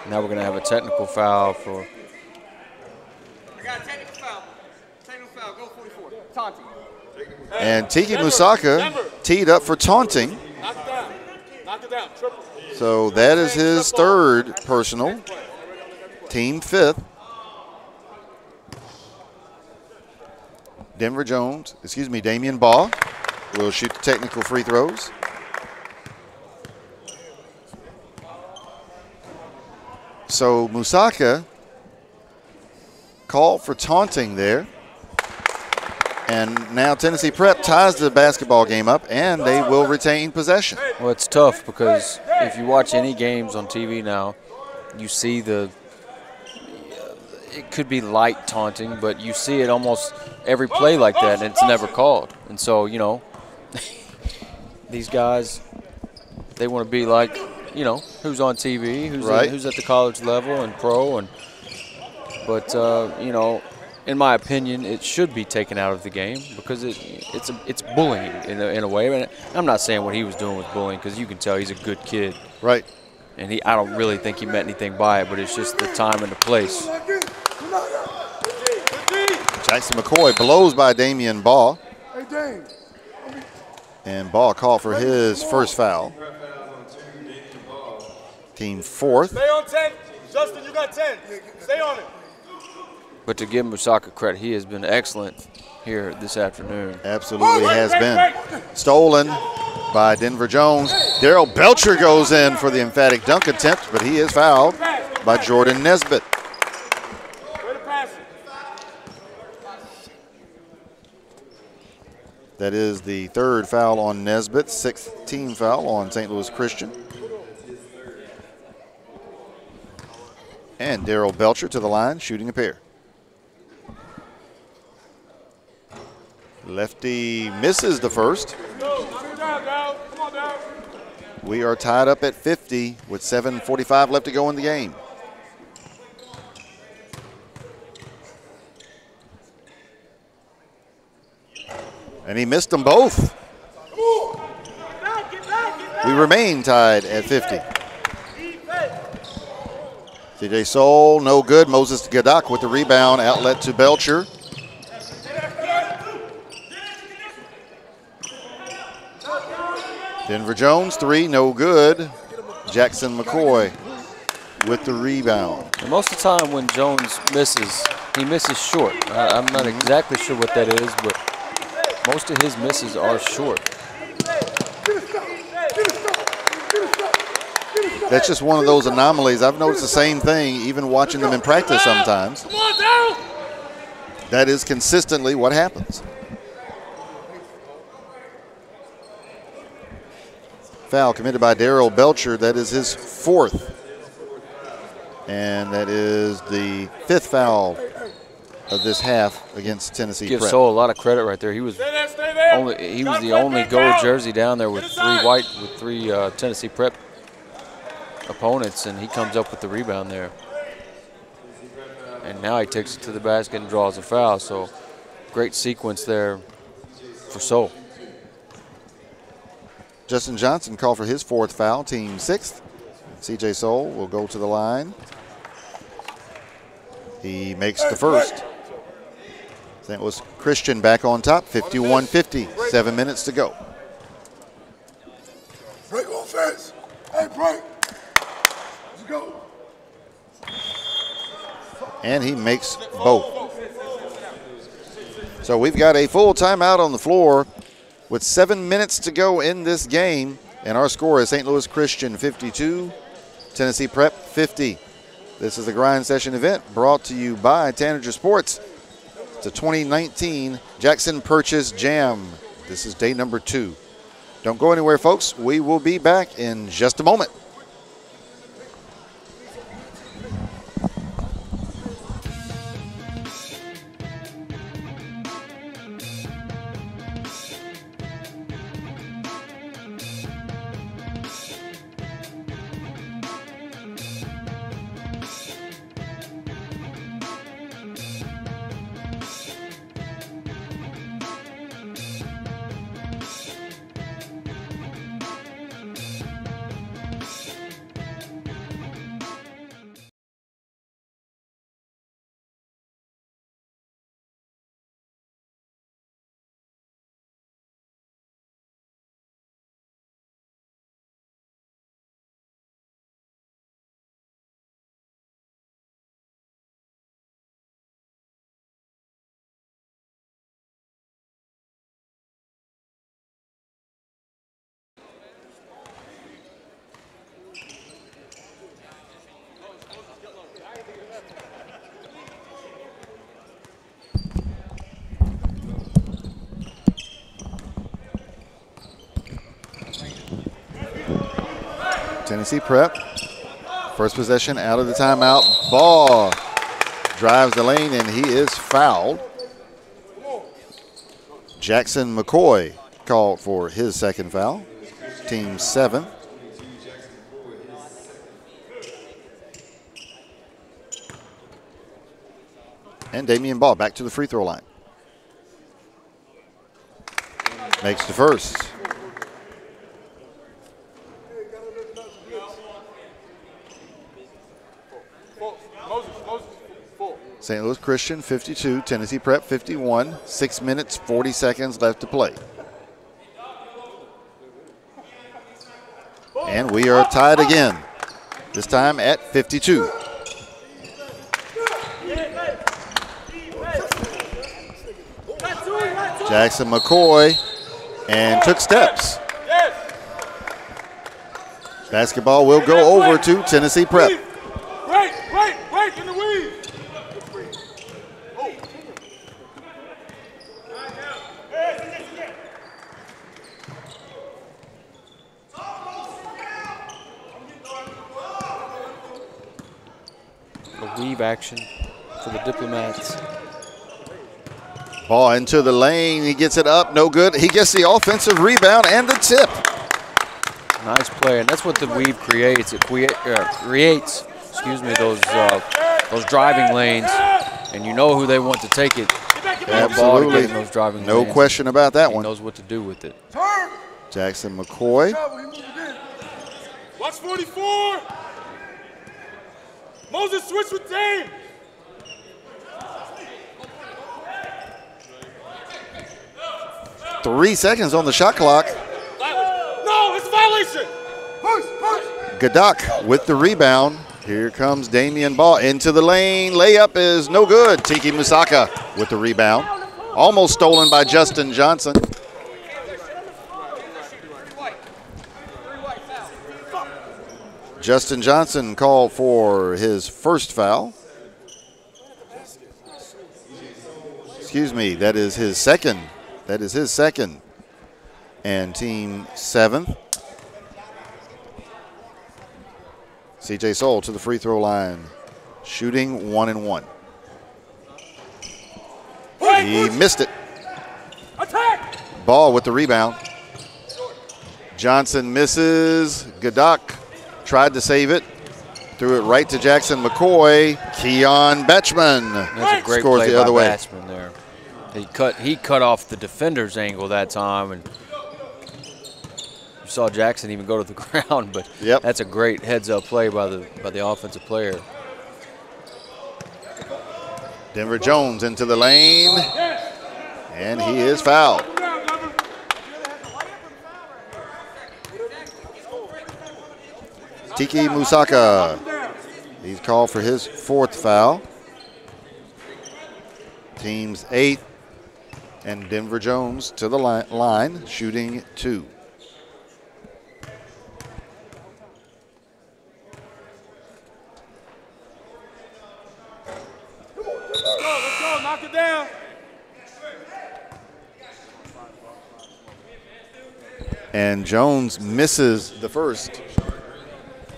Now we're going to have a technical foul for. I got a technical foul. Technical foul, go 44. Taunting. And Tiki Musaka teed up for taunting. Knock it down. Knock it down. Triple. So that is his third personal, team fifth. Damian Ball will shoot the technical free throws. So Musaka called for taunting there. And now Tennessee Prep ties the basketball game up, and they will retain possession. Well, it's tough because if you watch any games on TV now, you see it could be light taunting, but you see it almost every play like that, and it's never called. And so, these guys, they want to be like, who's on TV, who's at the college level and pro. But in my opinion, it should be taken out of the game because it's bullying in a way. And I'm not saying what he was doing was bullying because you can tell he's a good kid. Right. And I don't really think he meant anything by it, but it's just the time and the place. Jackson McCoy blows by Damian Ball. And Ball called for his first foul. Team fourth. Stay on 10. Justin, you got 10. Stay on it. But to give Musaka credit, he has been excellent here this afternoon. Absolutely has been. Stolen by Denver Jones. Daryl Belcher goes in for the emphatic dunk attempt, but he is fouled by Jordan Nesbitt. That is the third foul on Nesbitt, sixth team foul on St. Louis Christian. And Daryl Belcher to the line, shooting a pair. Lefty misses the first. We are tied up at 50 with 7:45 left to go in the game. And he missed them both. We remain tied at 50. CJ Soul, no good. Moses Gadak with the rebound, outlet to Belcher. Denver Jones, 3, no good. Jackson McCoy with the rebound. And most of the time when Jones misses, he misses short. I'm not exactly sure what that is, but most of his misses are short. That's just one of those anomalies. I've noticed the same thing, even watching them in practice sometimes. That is consistently what happens. Foul committed by Darrell Belcher. That is his 4th. And that is the 5th foul of this half against Tennessee Give Prep. Soul a lot of credit right there. He was the only gold jersey down there with 3 Tennessee Prep opponents, and he comes up with the rebound there. And now he takes it to the basket and draws a foul. So great sequence there for Soul. Justin Johnson called for his 4th foul, team 6th. CJ Soul will go to the line. He makes the first. St. Louis Christian back on top, 51-50, 7 minutes to go. Break offense. Hey, break. Let's go. And he makes both. So we've got a full timeout on the floor with 7 minutes to go in this game. And our score is St. Louis Christian 52, Tennessee Prep 50. This is the Grind Session event brought to you by Tanager Sports. It's a 2019 Jackson Purchase Jam. This is day number 2. Don't go anywhere, folks. We will be back in just a moment. Tennessee Prep, first possession out of the timeout. Ball drives the lane and he is fouled. Jackson McCoy called for his 2nd foul, team 7. And Damian Ball back to the free throw line. Makes the first. St. Louis Christian 52, Tennessee Prep 51, 6 minutes, 40 seconds left to play. And we are tied again, this time at 52. Jackson McCoy and took steps. Basketball will go over to Tennessee Prep. Break in the weed. A weave action for the Diplomats. Ball into the lane. He gets it up. No good. He gets the offensive rebound and the tip. Nice play, and that's what the weave creates. It creates, those driving lanes, and you know who they want to take it. Absolutely. Those driving no lanes. question about that He one. knows what to do with it. Jackson McCoy. Watch 44. Moses switch with Dame. Three seconds on the shot clock. No, it's a violation. Gadak with the rebound. Here comes Damian Ball into the lane. Layup is no good. Tiki Musaka with the rebound. Almost stolen by Justin Johnson. Justin Johnson called for his first foul. Excuse me, that is his second. That is his second. And team 7th. CJ Soul to the free throw line, shooting 1 and 1. He missed it. Ball with the rebound. Johnson misses. Gadak tried to save it. Threw it right to Jackson McCoy. Keon Batchman That's a great scores play the other by way. Batchman there. He cut off the defender's angle that time, and you saw Jackson even go to the ground. But Yep. that's a great heads-up play by the offensive player. Denver Jones into the lane, and he is fouled. Tiki Musaka, he's called for his 4th foul. Team's 8th, and Denver Jones to the line, shooting 2. Let's go, knock it down. And Jones misses the first.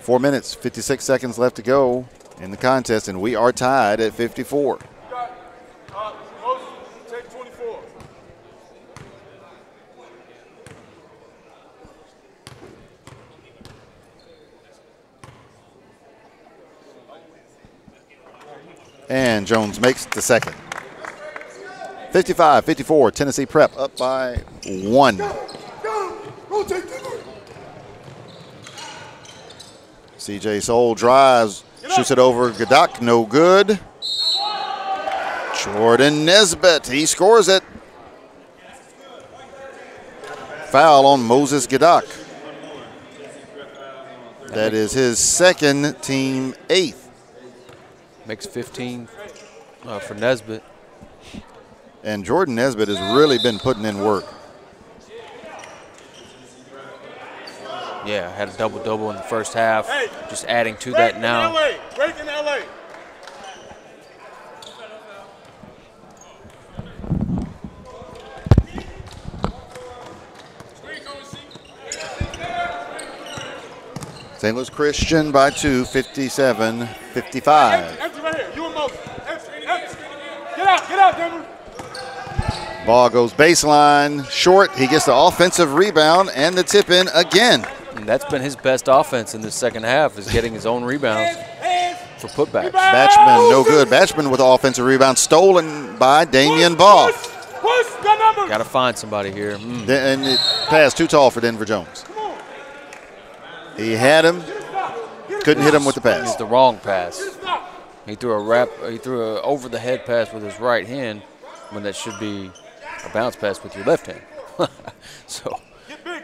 4 minutes, 56 seconds left to go in the contest, and we are tied at 54. Moses, take 24. And Jones makes the second. 55-54, Tennessee Prep up by 1. CJ Soul drives, shoots it over Gadak, no good. Jordan Nesbitt, he scores it. Foul on Moses Gadak. That is his second, team 8th. Makes 15 for Nesbitt. And Jordan Nesbitt has really been putting in work. Yeah, had a double-double in the first half. Just adding to that now. Break in LA. St. Louis Christian by 2, 57-55. Empty right here. You and Moses. Empty. Get out, Denver. Ball goes baseline, short. He gets the offensive rebound and the tip in again. And that's been his best offense in the second half, is getting his own rebounds for putbacks. Batchman, no good. Batchman with the offensive rebound, stolen by Damian Ball. Got to find somebody here. And it passed too tall for Denver Jones. He had him, couldn't hit him with the pass. It's the wrong pass. He threw a over the head pass with his right hand when that should be a bounce pass with your left hand. So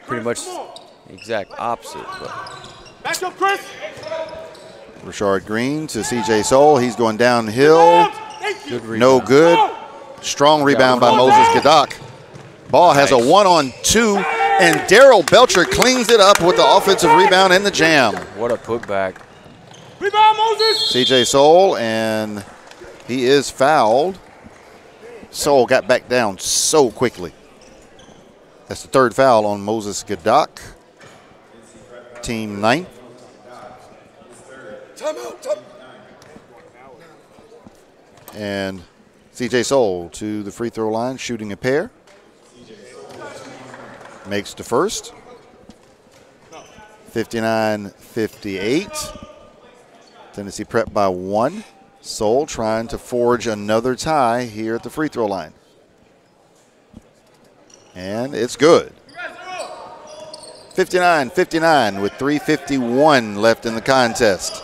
pretty much the exact opposite. Back up, Chris. Rashard Green to CJ Soul. He's going downhill. Good rebound. No good. Strong rebound by Moses Gadak. Ball has a 1-on-2, and Daryl Belcher cleans it up with the offensive rebound and the jam. What a putback. Rebound, Moses. CJ Soul, and he is fouled. Soul got back down so quickly. That's the 3rd foul on Moses Gadak. Team 9th. Timeout. And CJ Soul to the free throw line, shooting a pair. Makes the first. 59-58. Tennessee Prep by 1. Soul trying to forge another tie here at the free throw line. And it's good. 59-59 with 3:51 left in the contest.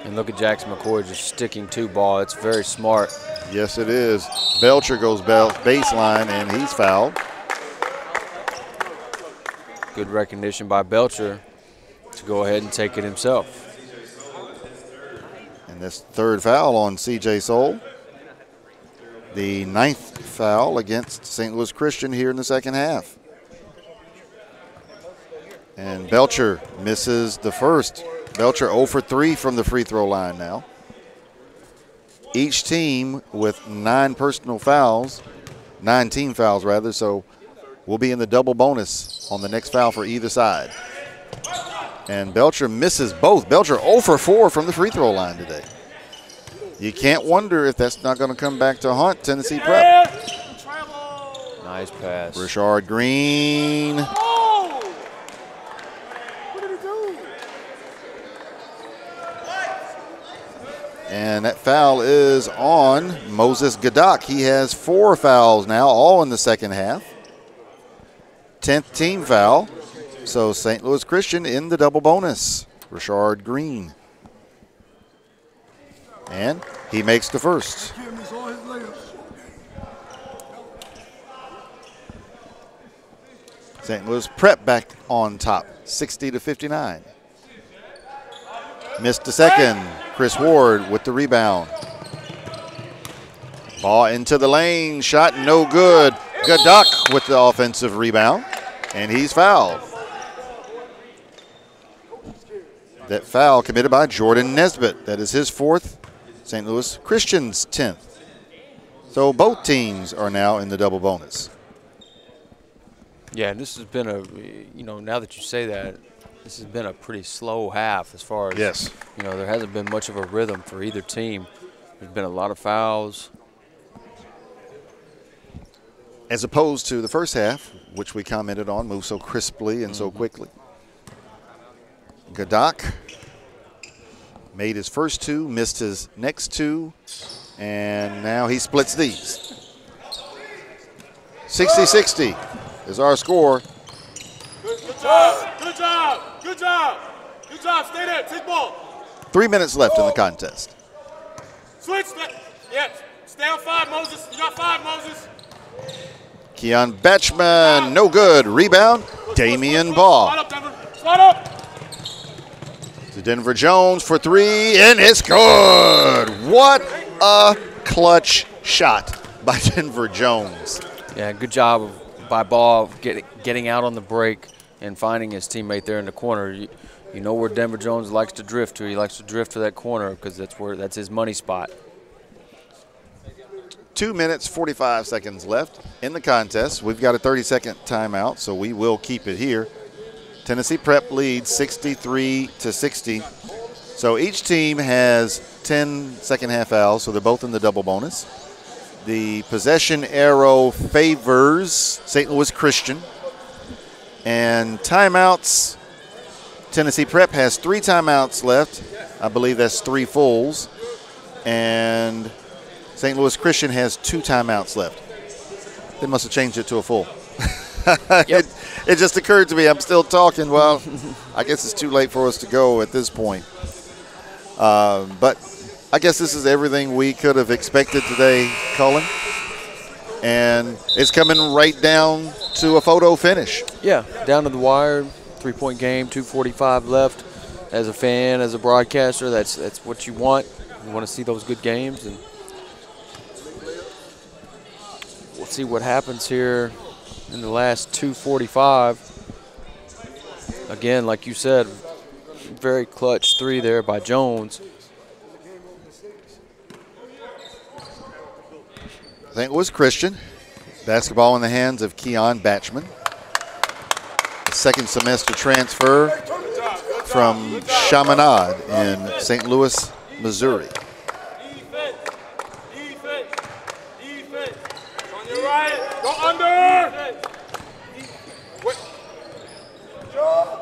And look at Jackson McCoy just sticking to ball. It's very smart. Yes, it is. Belcher goes baseline, and he's fouled. Good recognition by Belcher to go ahead and take it himself. And this third foul on C.J. Soul. The 9th foul against St. Louis Christian here in the second half. And Belcher misses the first. Belcher 0 for 3 from the free throw line now. Each team with 9 personal fouls, 9 team fouls rather, so we'll be in the double bonus on the next foul for either side. And Belcher misses both. Belcher 0 for 4 from the free throw line today. You can't wonder if that's not going to come back to haunt Tennessee Prep. Nice pass. Richard Green. And that foul is on Moses Gadak. He has 4 fouls now, all in the second half. 10th team foul. So St. Louis Christian in the double bonus. Richard Green. And he makes the first. St. Louis Prep back on top, 60-59. Missed the second. Chris Ward with the rebound. Ball into the lane. Shot no good. Gadak with the offensive rebound. And he's fouled. That foul committed by Jordan Nesbitt. That is his 4th. St. Louis Christian's 10th. So both teams are now in the double bonus. Yeah, and this has been a, now that you say that, this has been a pretty slow half as far as, yes, there hasn't been much of a rhythm for either team. There's been a lot of fouls. As opposed to the first half, which we commented on, moved so crisply and so quickly. Gadak made his first 2, missed his next 2, and now he splits these. 60-60 is our score. Good job, good job, good job, good job. Stay there, take ball. 3 minutes left in the contest. Switch, yes. Stay on 5, Moses. You got 5, Moses. Keon Batchman, no good. Rebound, Damian Baugh. Spot up, Denver. Spot up. To Denver Jones for 3, and it's good. What a clutch shot by Denver Jones. Yeah, good job by Baugh getting out on the break and finding his teammate there in the corner. You know where Denver Jones likes to drift to. He likes to drift to that corner because that's his money spot. 2 minutes, 45 seconds left in the contest. We've got a 30-second timeout, so we will keep it here. Tennessee Prep leads 63-60. So each team has 10 second half fouls, so they're both in the double bonus. The possession arrow favors St. Louis Christian. And timeouts, Tennessee Prep has 3 timeouts left. I believe that's 3 fulls. And St. Louis Christian has 2 timeouts left. They must have changed it to a full. Yep. It just occurred to me, I'm still talking. Well, I guess it's too late for us to go at this point. But I guess this is everything we could have expected today, Cullen. And it's coming right down to a photo finish. Yeah, down to the wire, 3-point game, 2:45 left. As a fan, as a broadcaster, that's what you want. You want to see those good games. And we'll see what happens here in the last 2:45. Again, like you said, very clutch 3 there by Jones. St. Louis Christian. Basketball in the hands of Keon Batchman. A second semester transfer from Chaminade in St. Louis, Missouri. Defense. On your right. Go under.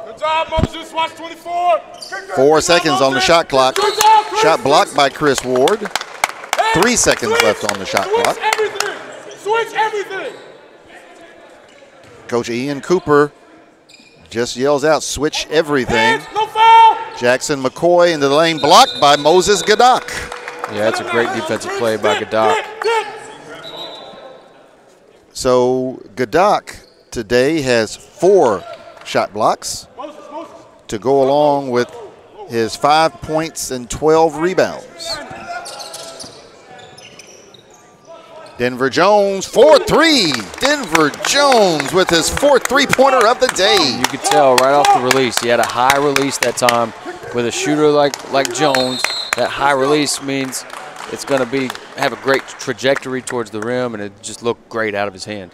Good job. job, Moses. Watch 24. 4 seconds on the shot clock. Shot blocked by Chris Ward. 3 seconds left on the shot clock. Switch everything. Switch everything. Coach Ian Cooper just yells out, switch everything. No foul. Jackson McCoy into the lane, blocked by Moses Gadak. Yeah, that's a great defensive play by Gadak. So Gadak today has 4 shot blocks to go along with his 5 points and 12 rebounds. Denver Jones, 4-3. Denver Jones with his 4th three-pointer of the day. You could tell right off the release. He had a high release that time. With a shooter like Jones, that high release means it's going to have a great trajectory towards the rim, and it just looked great out of his hand.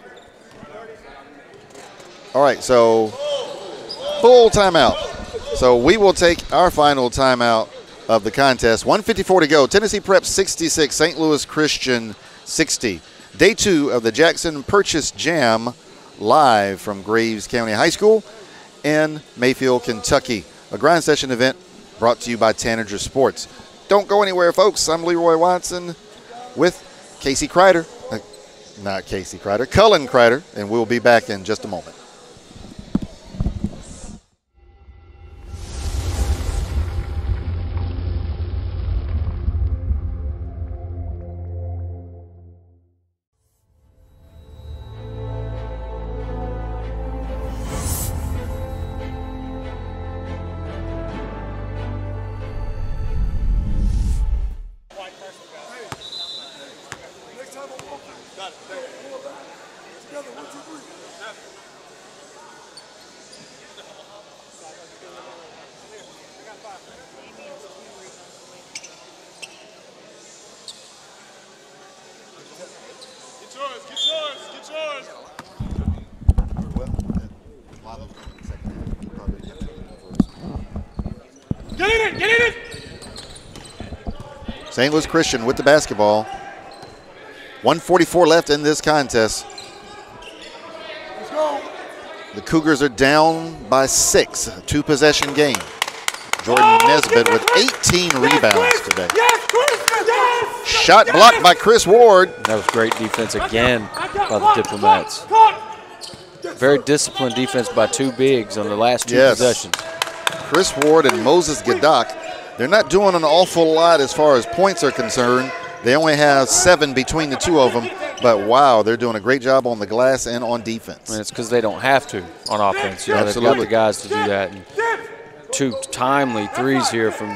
All right, so full timeout. So we will take our final timeout of the contest. 1:54 to go. Tennessee Prep 66, St. Louis Christian 60. Day 2 of the Jackson Purchase Jam, live from Graves County High School in Mayfield, Kentucky. A grind session event brought to you by Tanager Sports. Don't go anywhere, folks. I'm Leroy Watson with Casey Kreider. Not Casey Kreider, Cullen Kreider, and we'll be back in just a moment. St. Louis Christian with the basketball. 1:44 left in this contest. Let's go. The Cougars are down by 6, a 2-possession game. Jordan Nesbitt with 18 rebounds today. Shot blocked by Chris Ward. That was great defense again by the Diplomats. Very disciplined defense by 2 bigs on the last 2 possessions. Chris Ward and Moses Gadak. They're not doing an awful lot as far as points are concerned. They only have 7 between the 2 of them, but wow, they're doing a great job on the glass and on defense. And it's because they don't have to on offense. You know, they've got the guys to do that. And 2 timely threes here from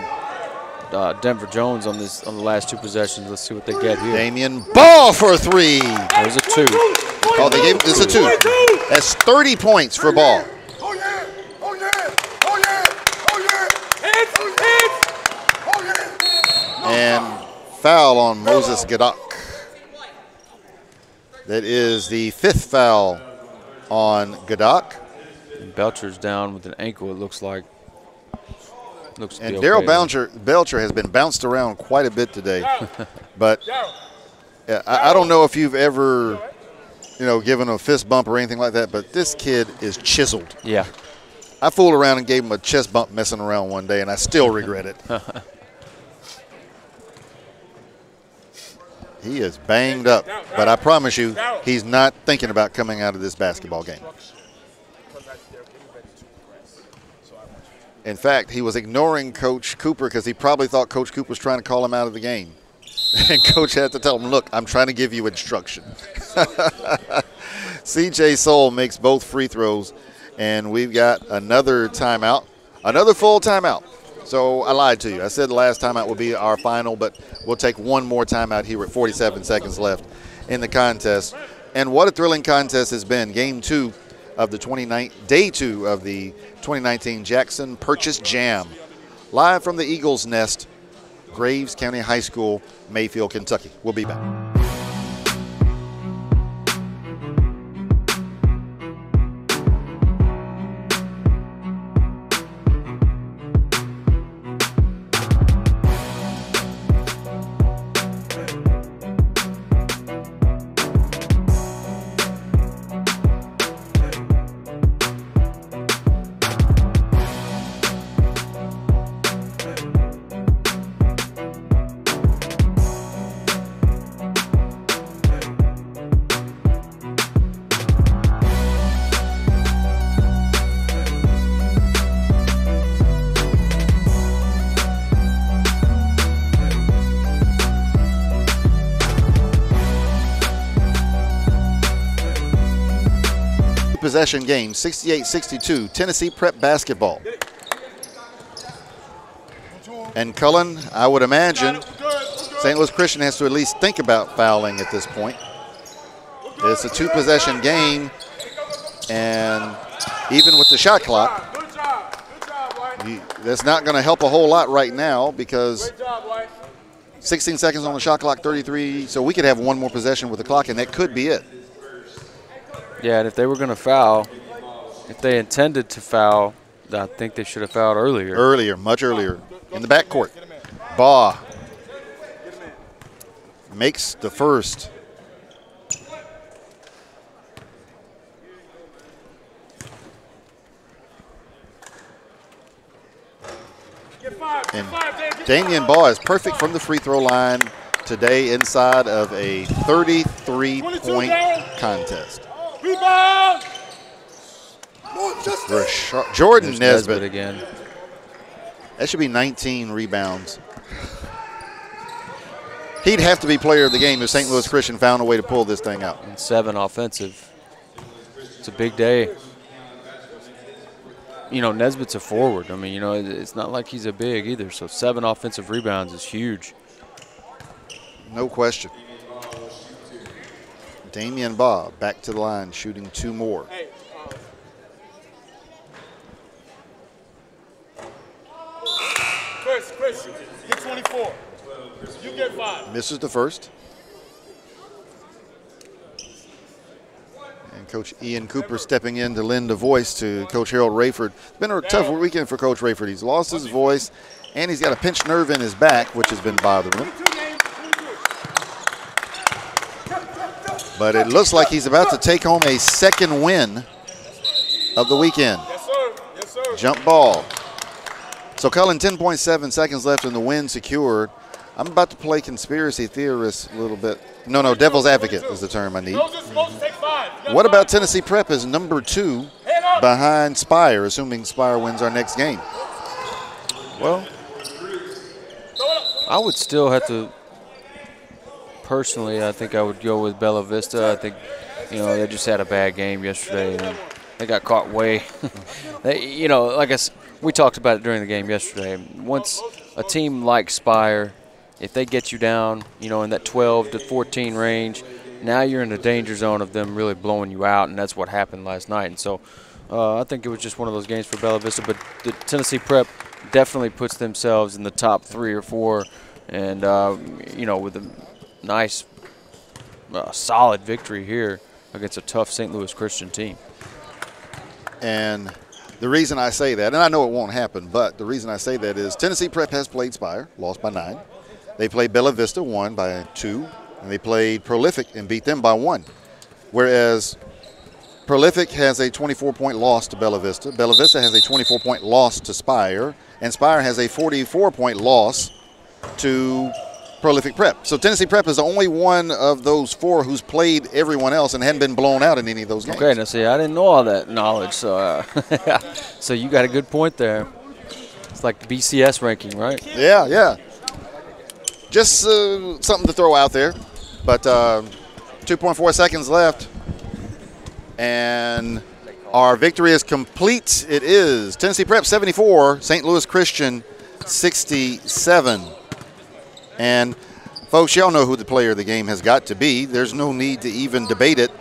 Denver Jones on the last 2 possessions. Let's see what they get here. Damian Ball for a 3. There's a 2. Oh, they gave this a 2. That's 30 points for Ball. Oh yeah! Oh yeah! Oh yeah! Oh yeah! Hits! Oh yeah! And foul on Moses Gadak. That is the 5th foul on Gadak. And Belcher's down with an ankle, it looks like. And Daryl Belcher has been bounced around quite a bit today. But I don't know if you've ever, given a fist bump or anything like that, but this kid is chiseled. Yeah. I fooled around and gave him a chest bump messing around one day, and I still regret it. He is banged up, but I promise you, he's not thinking about coming out of this basketball game. In fact, he was ignoring Coach Cooper because he probably thought Coach Cooper was trying to call him out of the game. And Coach had to tell him, look, I'm trying to give you instruction. CJ Soul makes both free throws, and we've got another timeout, another full timeout. So I lied to you. I said the last timeout would be our final, but we'll take one more timeout here with 47 seconds left in the contest. And what a thrilling contest has been. Day 2 of the 2019 Jackson Purchase Jam. Live from the Eagles Nest, Graves County High School, Mayfield, Kentucky. We'll be back. two-possession game, 68-62, Tennessee Prep basketball. And Cullen, I would imagine, St. Louis Christian has to at least think about fouling at this point. It's a two-possession game, and even with the shot clock, that's not going to help a whole lot right now because 16 seconds on the shot clock, 33. So we could have one more possession with the clock, and that could be it. Yeah, and if they were going to foul, if they intended to foul, I think they should have fouled earlier. Earlier, much earlier, in the backcourt. Baugh makes the first. And Damian Baugh is perfect from the free throw line today inside of a 33-point contest. Rebound! Jordan There's Nesbitt again. That should be 19 rebounds. He'd have to be player of the game if St. Louis Christian found a way to pull this thing out. And 7 offensive. It's a big day. You know, Nesbitt's a forward. I mean, you know, it's not like he's a big either. So 7 offensive rebounds is huge. No question. Damian Baugh back to the line, shooting 2 more. Chris, get 24. You get 5. Misses the first. And Coach Ian Cooper stepping in to lend a voice to Coach Harold Rayford. It's been a tough weekend for Coach Rayford. He's lost his voice, and he's got a pinched nerve in his back, which has been bothering him. But it looks like he's about to take home a second win of the weekend. Yes, sir. Yes, sir. Jump ball. So Cullen, 10.7 seconds left in the win secured. I'm about to play conspiracy theorist a little bit. No, devil's advocate is the term I need. What about Tennessee Prep as number 2 behind Spire, assuming Spire wins our next game? Well, I would still have to, personally, I think I would go with Bella Vista. I think, you know, they just had a bad game yesterday, and they got caught way. You know, like we talked about it during the game yesterday. Once a team like Spire, if they get you down, you know, in that 12 to 14 range, now you're in the danger zone of them really blowing you out, and that's what happened last night. And so I think it was just one of those games for Bella Vista. But the Tennessee Prep definitely puts themselves in the top 3 or 4, and, you know, with a nice, solid victory here against a tough St. Louis Christian team. And the reason I say that, and I know it won't happen, but the reason I say that is Tennessee Prep has played Spire, lost by 9. They played Bella Vista, won by 2. And they played Prolific and beat them by 1. Whereas Prolific has a 24-point loss to Bella Vista. Bella Vista has a 24-point loss to Spire. And Spire has a 44-point loss to Prolific Prep. So Tennessee Prep is the only one of those 4 who's played everyone else and hadn't been blown out in any of those games. Okay, now see, I didn't know all that knowledge, so so you got a good point there. It's like the BCS ranking, right? Yeah. Just something to throw out there. But 2.4 seconds left, and our victory is complete. It is Tennessee Prep 74, St. Louis Christian 67. And folks, y'all know who the player of the game has got to be. There's no need to even debate it.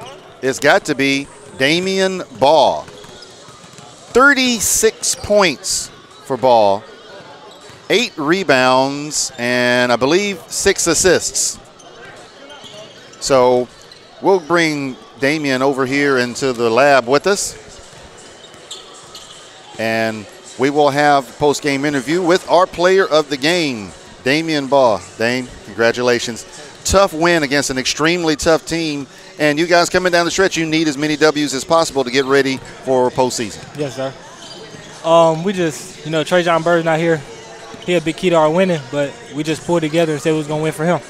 It's got to be Damian Baugh. 36 points for Baugh, 8 rebounds, and I believe 6 assists. So we'll bring Damian over here into the lab with us, and we will have a post-game interview with our player of the game, Damian Baugh. Dame, congratulations. Tough win against an extremely tough team, and you guys coming down the stretch, you need as many W's as possible to get ready for postseason. Yes, sir. We just, you know, Trey John Bird's not here. He a big key to our winning, but we just pulled together and said we was going to win for him.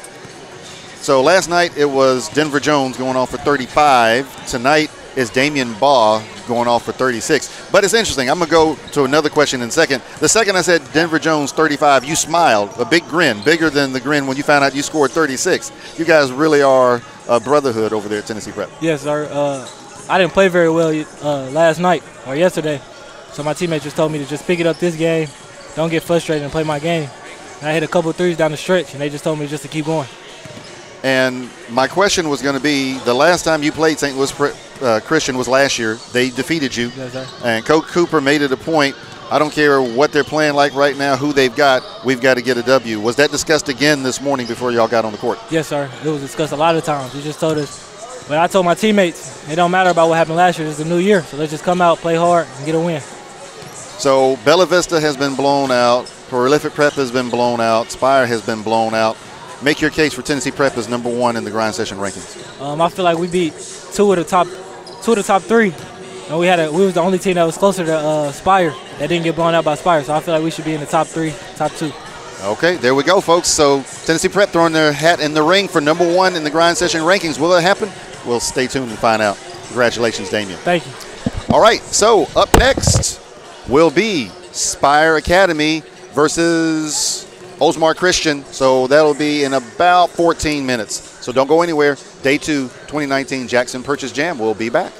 So last night it was Denver Jones going off for 35. Tonight is Damian Baugh going off for 36. But it's interesting. I'm going to go to another question in a second. The second I said Denver Jones 35, you smiled, a big grin, bigger than the grin when you found out you scored 36. You guys really are a brotherhood over there at Tennessee Prep. Yes, sir. I didn't play very well last night or yesterday. So my teammates just told me to just pick it up this game, don't get frustrated and play my game. And I hit a couple of threes down the stretch, and they just told me just to keep going. And my question was going to be, the last time you played St. Louis Christian was last year. They defeated you. Yes, sir. And Coach Cooper made it a point, I don't care what they're playing like right now, who they've got, we've got to get a W. Was that discussed again this morning before y'all got on the court? Yes, sir. It was discussed a lot of times. He just told us. But I told my teammates, it don't matter about what happened last year. It's a new year. So let's just come out, play hard, and get a win. So Bella Vista has been blown out. Prolific Prep has been blown out. Spire has been blown out. Make your case for Tennessee Prep as #1 in the grind session rankings. I feel like we beat two of the top three. And we was the only team that was closer to Spire that didn't get blown out by Spire. So I feel like we should be in the top 3, top 2. Okay, there we go, folks. So Tennessee Prep throwing their hat in the ring for #1 in the grind session rankings. Will it happen? We'll stay tuned and find out. Congratulations, Damian. Thank you. All right, so up next will be Spire Academy versus Osmar Christian. So that'll be in about 14 minutes. So don't go anywhere. Day 2, 2019 Jackson Purchase Jam. We'll be back.